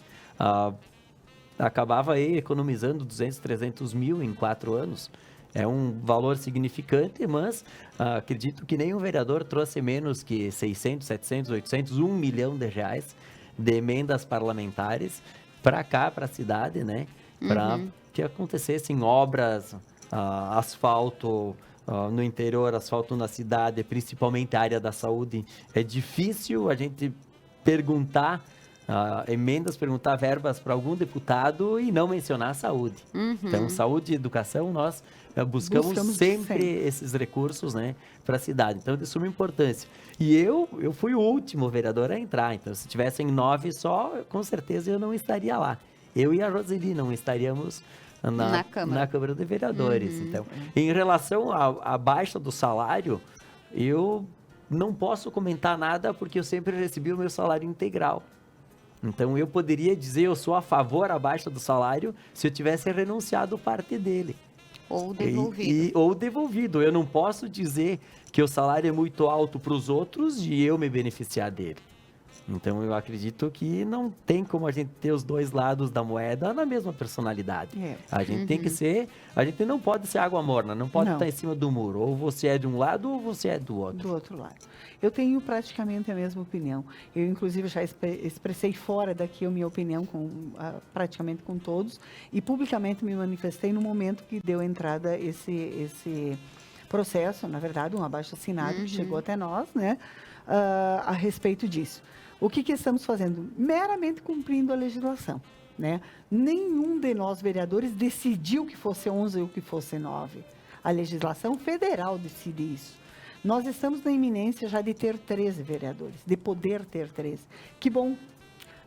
Acabava aí economizando 200, 300 mil em 4 anos. É um valor significante, mas acredito que nenhum vereador trouxe menos que 600, 700, 800, 1 milhão de reais de emendas parlamentares para cá, para a cidade, né? Para que acontecessem obras, asfalto no interior, asfalto na cidade, principalmente a área da saúde. É difícil a gente perguntar emendas, perguntar verbas para algum deputado e não mencionar a saúde. Então, saúde e educação, nós buscamos sempre esses recursos, né, para a cidade. Então, de suma importância. E eu fui o último vereador a entrar. Então, se tivessem 9 só, com certeza eu não estaria lá. Eu e a Roseli não estaríamos na Câmara de Vereadores. Então, em relação à baixa do salário, eu não posso comentar nada porque eu sempre recebi o meu salário integral. Então, eu poderia dizer eu sou a favor à baixa do salário se eu tivesse renunciado parte dele. Ou devolvido. Ou devolvido. Eu não posso dizer que o salário é muito alto para os outros e eu me beneficiar dele. Então, eu acredito que não tem como a gente ter os dois lados da moeda na mesma personalidade. A gente tem que ser... A gente não pode ser água morna, não pode estar em cima do muro. Ou você é de um lado ou você é do outro. Do outro lado. Eu tenho praticamente a mesma opinião. Eu, inclusive, já expressei fora daqui a minha opinião praticamente com todos. E publicamente me manifestei no momento que deu entrada esse processo, na verdade, um abaixo-assinado que chegou até nós, né, a respeito disso. O que estamos fazendo? Meramente cumprindo a legislação, né? Nenhum de nós, vereadores, decidiu que fosse 11 ou que fosse 9. A legislação federal decide isso. Nós estamos na iminência já de ter 13 vereadores, de poder ter 13. Que bom,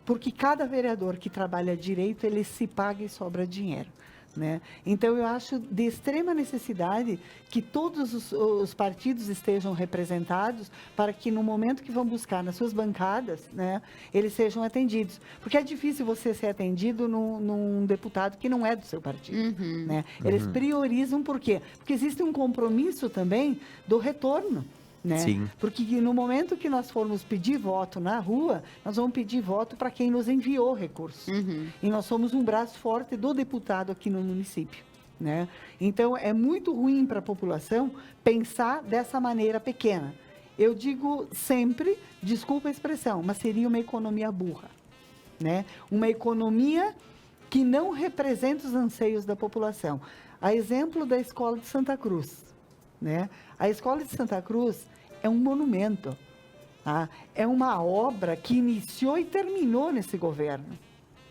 porque cada vereador que trabalha direito, ele se paga e sobra dinheiro. Né? Então, eu acho de extrema necessidade que todos os partidos estejam representados para que, no momento que vão buscar nas suas bancadas, né, eles sejam atendidos. Porque é difícil você ser atendido num deputado que não é do seu partido. Né? Eles priorizam por quê? Porque existe um compromisso também do retorno. Né? Sim. Porque no momento que nós formos pedir voto na rua, nós vamos pedir voto para quem nos enviou recursos. E nós somos um braço forte do deputado aqui no município. Né? Então, é muito ruim para a população pensar dessa maneira pequena. Eu digo sempre, desculpa a expressão, mas seria uma economia burra. Né? Uma economia que não representa os anseios da população. A exemplo da Escola de Santa Cruz. Né? A Escola de Santa Cruz é um monumento. Tá? É uma obra que iniciou e terminou nesse governo.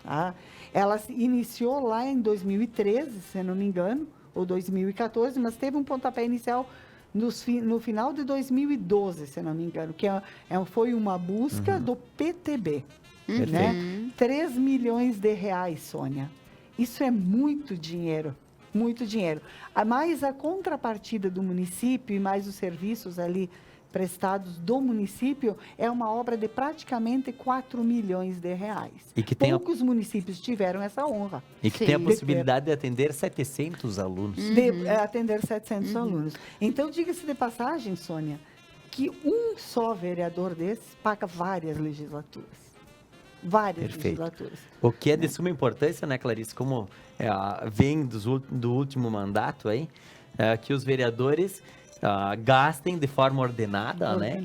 Tá? Ela se iniciou lá em 2013, se não me engano, ou 2014, mas teve um pontapé inicial no final de 2012, se não me engano, que foi uma busca do PTB. Né? 3 milhões de reais, Sônia. Isso é muito dinheiro. Muito dinheiro. Mais a contrapartida do município e mais os serviços ali prestados do município é uma obra de praticamente 4 milhões de reais. E que poucos municípios tiveram essa honra. E que tem a possibilidade de atender 700 alunos. De atender 700 alunos. Então, diga-se de passagem, Sônia, que um só vereador desses paga várias legislaturas. Várias legislaturas. O que é de suma importância, né, Clarice, como vem do último mandato aí, que os vereadores gastem de forma ordenada. Né?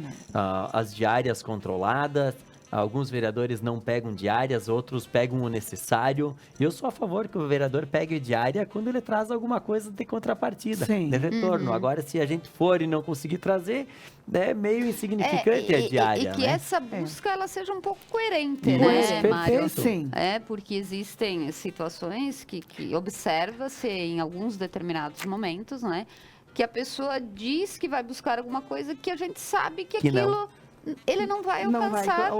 As diárias controladas. Alguns vereadores não pegam diárias, outros pegam o necessário. E eu sou a favor que o vereador pegue diária quando ele traz alguma coisa de contrapartida, de retorno. Agora, se a gente for e não conseguir trazer, é meio insignificante a diária. E que essa busca ela seja um pouco coerente, né, Mário? Sim. Porque existem situações que observa-se em alguns determinados momentos, né? Que a pessoa diz que vai buscar alguma coisa que a gente sabe que aquilo... Não. Ele não vai alcançar,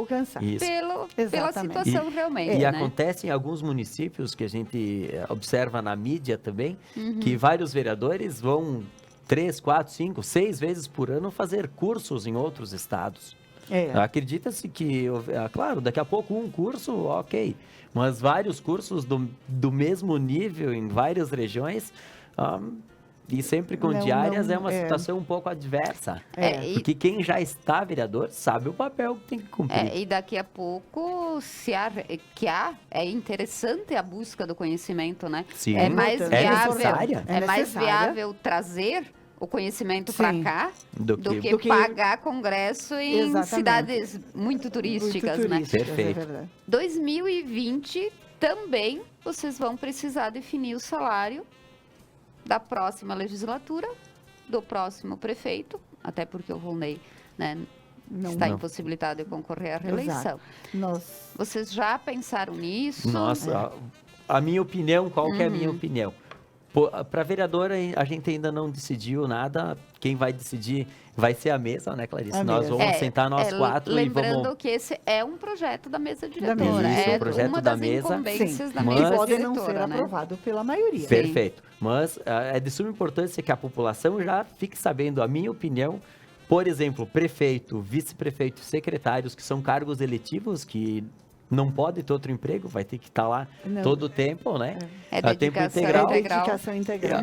pela situação realmente. E acontece em alguns municípios que a gente observa na mídia também, que vários vereadores vão 3, 4, 5, 6 vezes por ano fazer cursos em outros estados. Acredita-se que, claro, daqui a pouco um curso, ok, mas vários cursos do mesmo nível em várias regiões... E sempre com diárias é uma situação um pouco adversa. Porque quem já está vereador sabe o papel que tem que cumprir. E daqui a pouco, é interessante a busca do conhecimento, né? Sim, é mais viável, é mais viável trazer o conhecimento para cá do que pagar congresso em cidades muito turísticas, né? Perfeito. 2020 também vocês vão precisar definir o salário da próxima legislatura, do próximo prefeito, até porque o Volney, né, está impossibilitado de concorrer à reeleição. Vocês já pensaram nisso? Nossa, a minha opinião, qual que é a minha opinião? Para vereadora, a gente ainda não decidiu nada. Quem vai decidir vai ser a mesa, né, Clarice? Nós vamos sentar nós quatro e vamos... Lembrando que esse é um projeto da mesa diretora. Isso, um projeto uma da das mesa. incumbências da mesa mesa pode diretora, não ser aprovado pela maioria. Perfeito. Mas é de suma importância que a população já fique sabendo a minha opinião. Por exemplo, prefeito, vice-prefeito, secretários, que são cargos eletivos que... não pode ter outro emprego, vai ter que estar lá todo o tempo, né? É dedicação integral. Dedicação integral.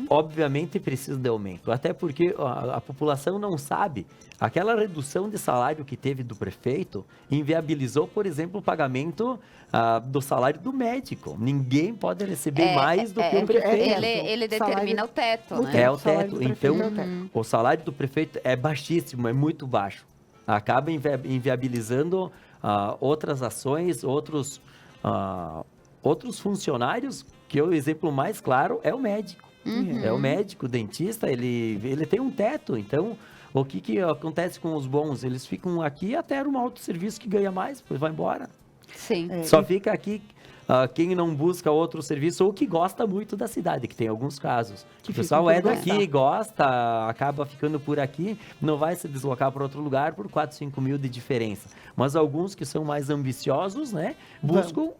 Obviamente precisa de aumento, até porque a população não sabe. Aquela redução de salário que teve do prefeito inviabilizou, por exemplo, o pagamento do salário do médico. Ninguém pode receber mais do que o prefeito. Ele determina o teto, né? É o teto. Então, o salário do prefeito é baixíssimo, é muito baixo. Acaba inviabilizando... outras ações, outros funcionários, que o exemplo mais claro é o médico. É o médico, o dentista, ele tem um teto. Então, o que acontece com os bons? Eles ficam aqui até um autosserviço que ganha mais, depois vai embora. Sim. Só fica aqui quem não busca outro serviço ou que gosta muito da cidade, que tem alguns casos. O pessoal é daqui, gosta, acaba ficando por aqui, não vai se deslocar para outro lugar por 4, 5 mil de diferença. Mas alguns que são mais ambiciosos, né, buscam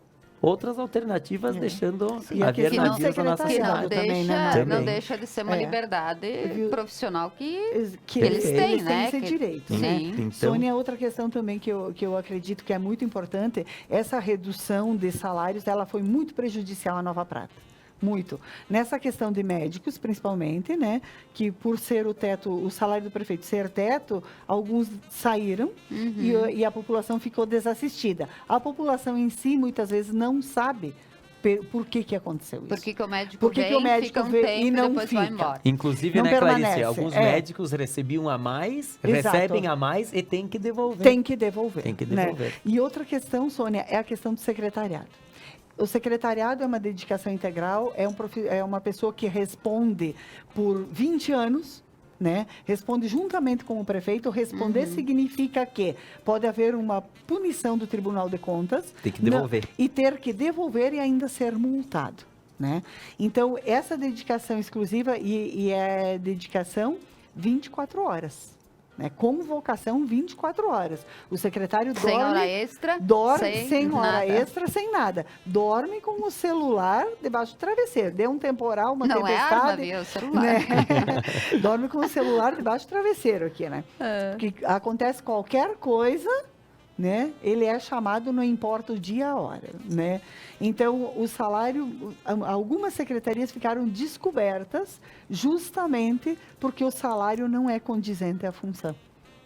outras alternativas, deixando a ver navios na nossa cidade. Não deixa de ser uma liberdade profissional que eles têm, né? Esse direito, né? Então... Sônia, outra questão também que eu acredito que é muito importante, essa redução de salários, ela foi muito prejudicial à Nova Prata. muito. Nessa questão de médicos, principalmente, né, que por ser o teto, o salário do prefeito ser teto, alguns saíram e a população ficou desassistida. A população em si, muitas vezes, não sabe por que aconteceu isso. Por que o médico Porque vem, que o médico fica um vê tempo e não depois fica. vai embora. Inclusive, Não né, Clarice? permanece, Alguns é. médicos recebiam a mais, Exato. recebem a mais e tem que devolver. Tem que devolver. Tem que né? devolver. E outra questão, Sônia, é a questão do secretariado. O secretariado é uma dedicação integral, é uma pessoa que responde por 20 anos, né? Responde juntamente com o prefeito. Responder significa que pode haver uma punição do Tribunal de Contas. Tem que devolver. E ter que devolver e ainda ser multado, né? Então, essa dedicação exclusiva e é dedicação 24 horas. Né, convocação 24 horas. O secretário dorme... Sem hora extra? Sem hora nada. extra, sem nada. Dorme com o celular debaixo do travesseiro. Deu um temporal, uma Não tempestade... é arma, viu? É o celular. Né? Dorme com o celular debaixo do travesseiro aqui, né? Porque acontece qualquer coisa... Né? Ele é chamado, não importa o dia e a hora, né? Então, o salário, algumas secretarias ficaram descobertas justamente porque o salário não é condizente à função.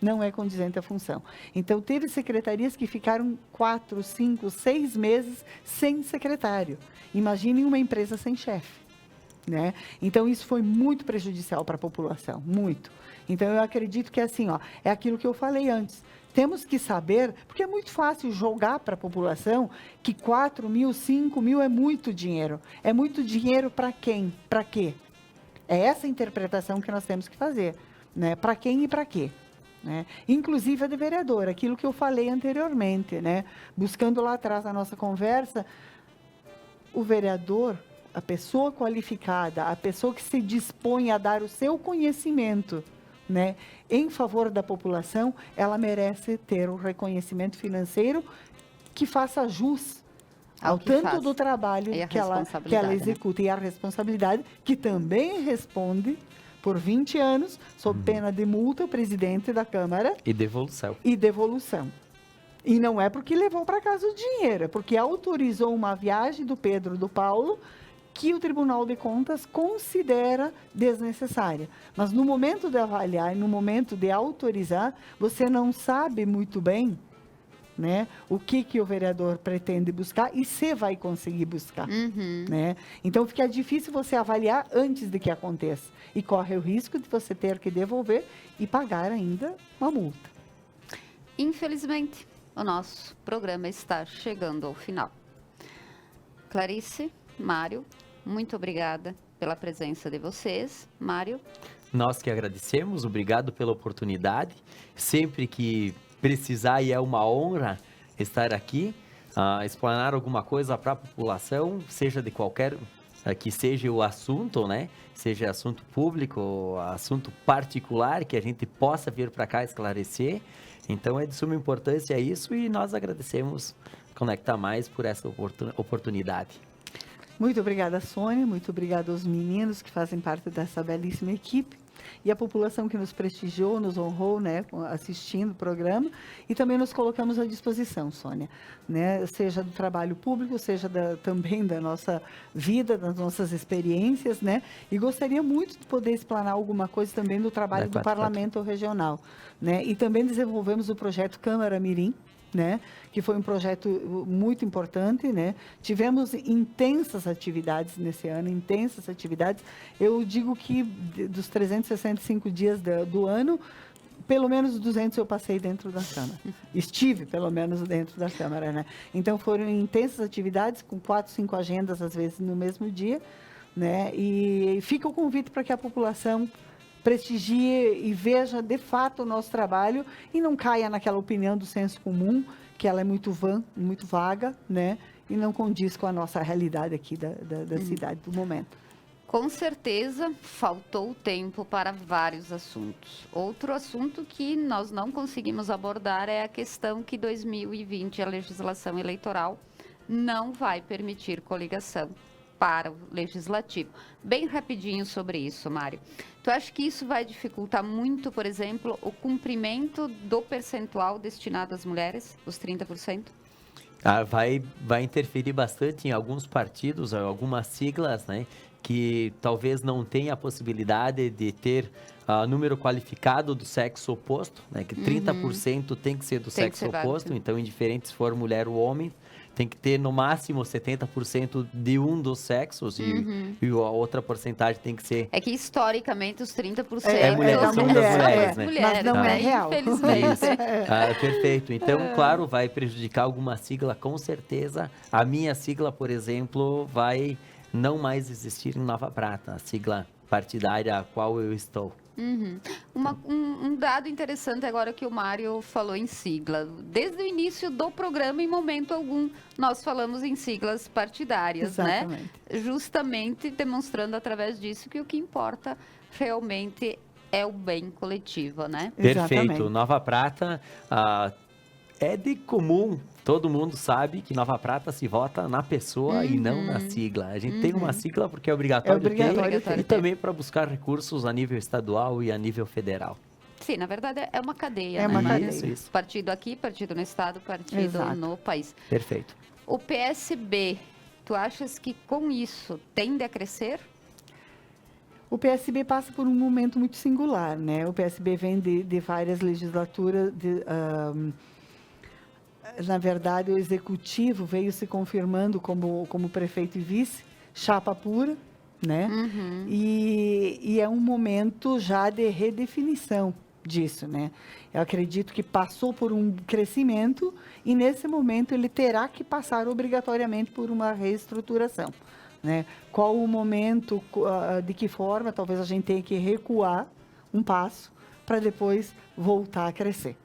Não é condizente à função. Então, teve secretarias que ficaram 4, 5, 6 meses sem secretário. Imaginem uma empresa sem chefe, né? Então, isso foi muito prejudicial para a população, muito. Então, eu acredito que, assim, ó, é aquilo que eu falei antes. Temos que saber, porque é muito fácil jogar para a população que 4 mil, 5 mil é muito dinheiro. É muito dinheiro para quem? Para quê? É essa interpretação que nós temos que fazer, né? Para quem e para quê? Né? Inclusive a de vereador, aquilo que eu falei anteriormente, né? Buscando lá atrás na nossa conversa, o vereador, a pessoa qualificada, a pessoa que se dispõe a dar o seu conhecimento, né, em favor da população, ela merece ter o reconhecimento financeiro que faça jus ao tanto do trabalho que ela executa, né? E a responsabilidade que também responde por 20 anos, sob pena de multa, o presidente da Câmara. E devolução. E não é porque levou para casa o dinheiro, é porque autorizou uma viagem do Pedro do Paulo que o Tribunal de Contas considera desnecessária. Mas no momento de avaliar e no momento de autorizar, você não sabe muito bem, né, o que o vereador pretende buscar e se vai conseguir buscar. Né? Então, fica difícil você avaliar antes de que aconteça. E corre o risco de você ter que devolver e pagar ainda uma multa. Infelizmente, o nosso programa está chegando ao final. Clarice, Mário, muito obrigada pela presença de vocês. Mário? Nós que agradecemos, obrigado pela oportunidade. Sempre que precisar, e é uma honra estar aqui, explanar alguma coisa para a população, seja de qualquer que seja o assunto, né? Seja assunto público, assunto particular, que a gente possa vir para cá esclarecer. Então, é de suma importância isso e nós agradecemos Conecta Mais por essa oportunidade. Muito obrigada, Sônia. Muito obrigada aos meninos que fazem parte dessa belíssima equipe. E a população que nos prestigiou, nos honrou, né, assistindo o programa. E também nos colocamos à disposição, Sônia. Né, seja do trabalho público, seja também da nossa vida, das nossas experiências, né? E gostaria muito de poder explanar alguma coisa também do trabalho do Parlamento Regional. Né? E também desenvolvemos o projeto Câmara Mirim, né, que foi um projeto muito importante, né? Tivemos intensas atividades nesse ano, intensas atividades. Eu digo que dos 365 dias do ano, pelo menos 200 eu passei dentro da Câmara. Estive, pelo menos, dentro da Câmara, né? Então, foram intensas atividades, com 4, 5 agendas, às vezes, no mesmo dia, né? E fica o convite para que a população prestigie e veja de fato o nosso trabalho e não caia naquela opinião do senso comum, que ela é muito vã, muito vaga, né? E não condiz com a nossa realidade aqui da cidade do momento. Com certeza, faltou tempo para vários assuntos. Outro assunto que nós não conseguimos abordar é a questão que 2020 a legislação eleitoral não vai permitir coligação para o Legislativo. Bem rapidinho sobre isso, Mário. Tu acha que isso vai dificultar muito, por exemplo, o cumprimento do percentual destinado às mulheres, os 30%? Vai interferir bastante em alguns partidos, algumas siglas, né? Que talvez não tenha a possibilidade de ter número qualificado do sexo oposto, né? Que 30% tem que ser do sexo oposto, então indiferente se for mulher ou homem, tem que ter no máximo 70% de um dos sexos e a outra porcentagem tem que ser... É que historicamente os 30% são das mulheres, né? Mas não é real. Infelizmente. Perfeito. Então, claro, vai prejudicar alguma sigla, com certeza. A minha sigla, por exemplo, vai não mais existir em Nova Prata, a sigla partidária a qual eu estou. Um dado interessante agora que o Mário falou em sigla. Desde o início do programa, em momento algum, nós falamos em siglas partidárias, Exatamente. né? Justamente demonstrando através disso que o que importa realmente é o bem coletivo, né? Perfeito. Exatamente. Nova Prata é de comum. Todo mundo sabe que Nova Prata se vota na pessoa e não na sigla. A gente tem uma sigla porque é obrigatório, ter, e também para buscar recursos a nível estadual e a nível federal. Sim, na verdade é uma cadeia, É né? uma cadeia. Isso. Partido aqui, partido no estado, partido no país. Perfeito. O PSB, tu achas que com isso tende a crescer? O PSB passa por um momento muito singular, né? O PSB vem de várias legislaturas, na verdade, o executivo veio se confirmando como prefeito e vice, chapa pura, né? E é um momento já de redefinição disso, né? Eu acredito que passou por um crescimento e, nesse momento, ele terá que passar obrigatoriamente por uma reestruturação, né? Qual o momento, de que forma, talvez a gente tenha que recuar um passo para depois voltar a crescer.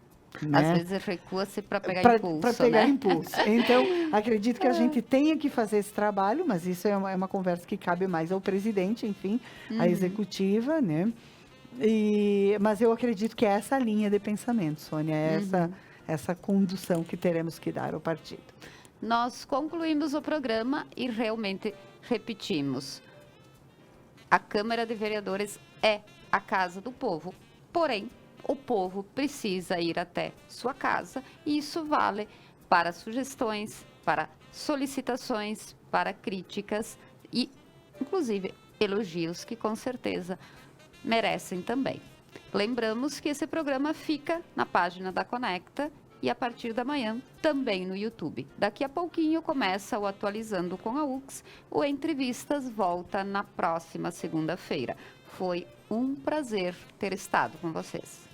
Né? Às vezes recua-se para pegar impulso, Para pegar né? impulso. Então, acredito que a gente tenha que fazer esse trabalho, mas isso é uma conversa que cabe mais ao presidente, enfim, à executiva, né? Mas eu acredito que é essa linha de pensamento, Sônia, é essa condução que teremos que dar ao partido. Nós concluímos o programa e realmente repetimos. A Câmara de Vereadores é a casa do povo, porém, o povo precisa ir até sua casa e isso vale para sugestões, para solicitações, para críticas e, inclusive, elogios que com certeza merecem também. Lembramos que esse programa fica na página da Conecta e a partir da manhã também no YouTube. Daqui a pouquinho começa o Atualizando com a UX. O Entrevistas volta na próxima segunda-feira. Foi um prazer ter estado com vocês.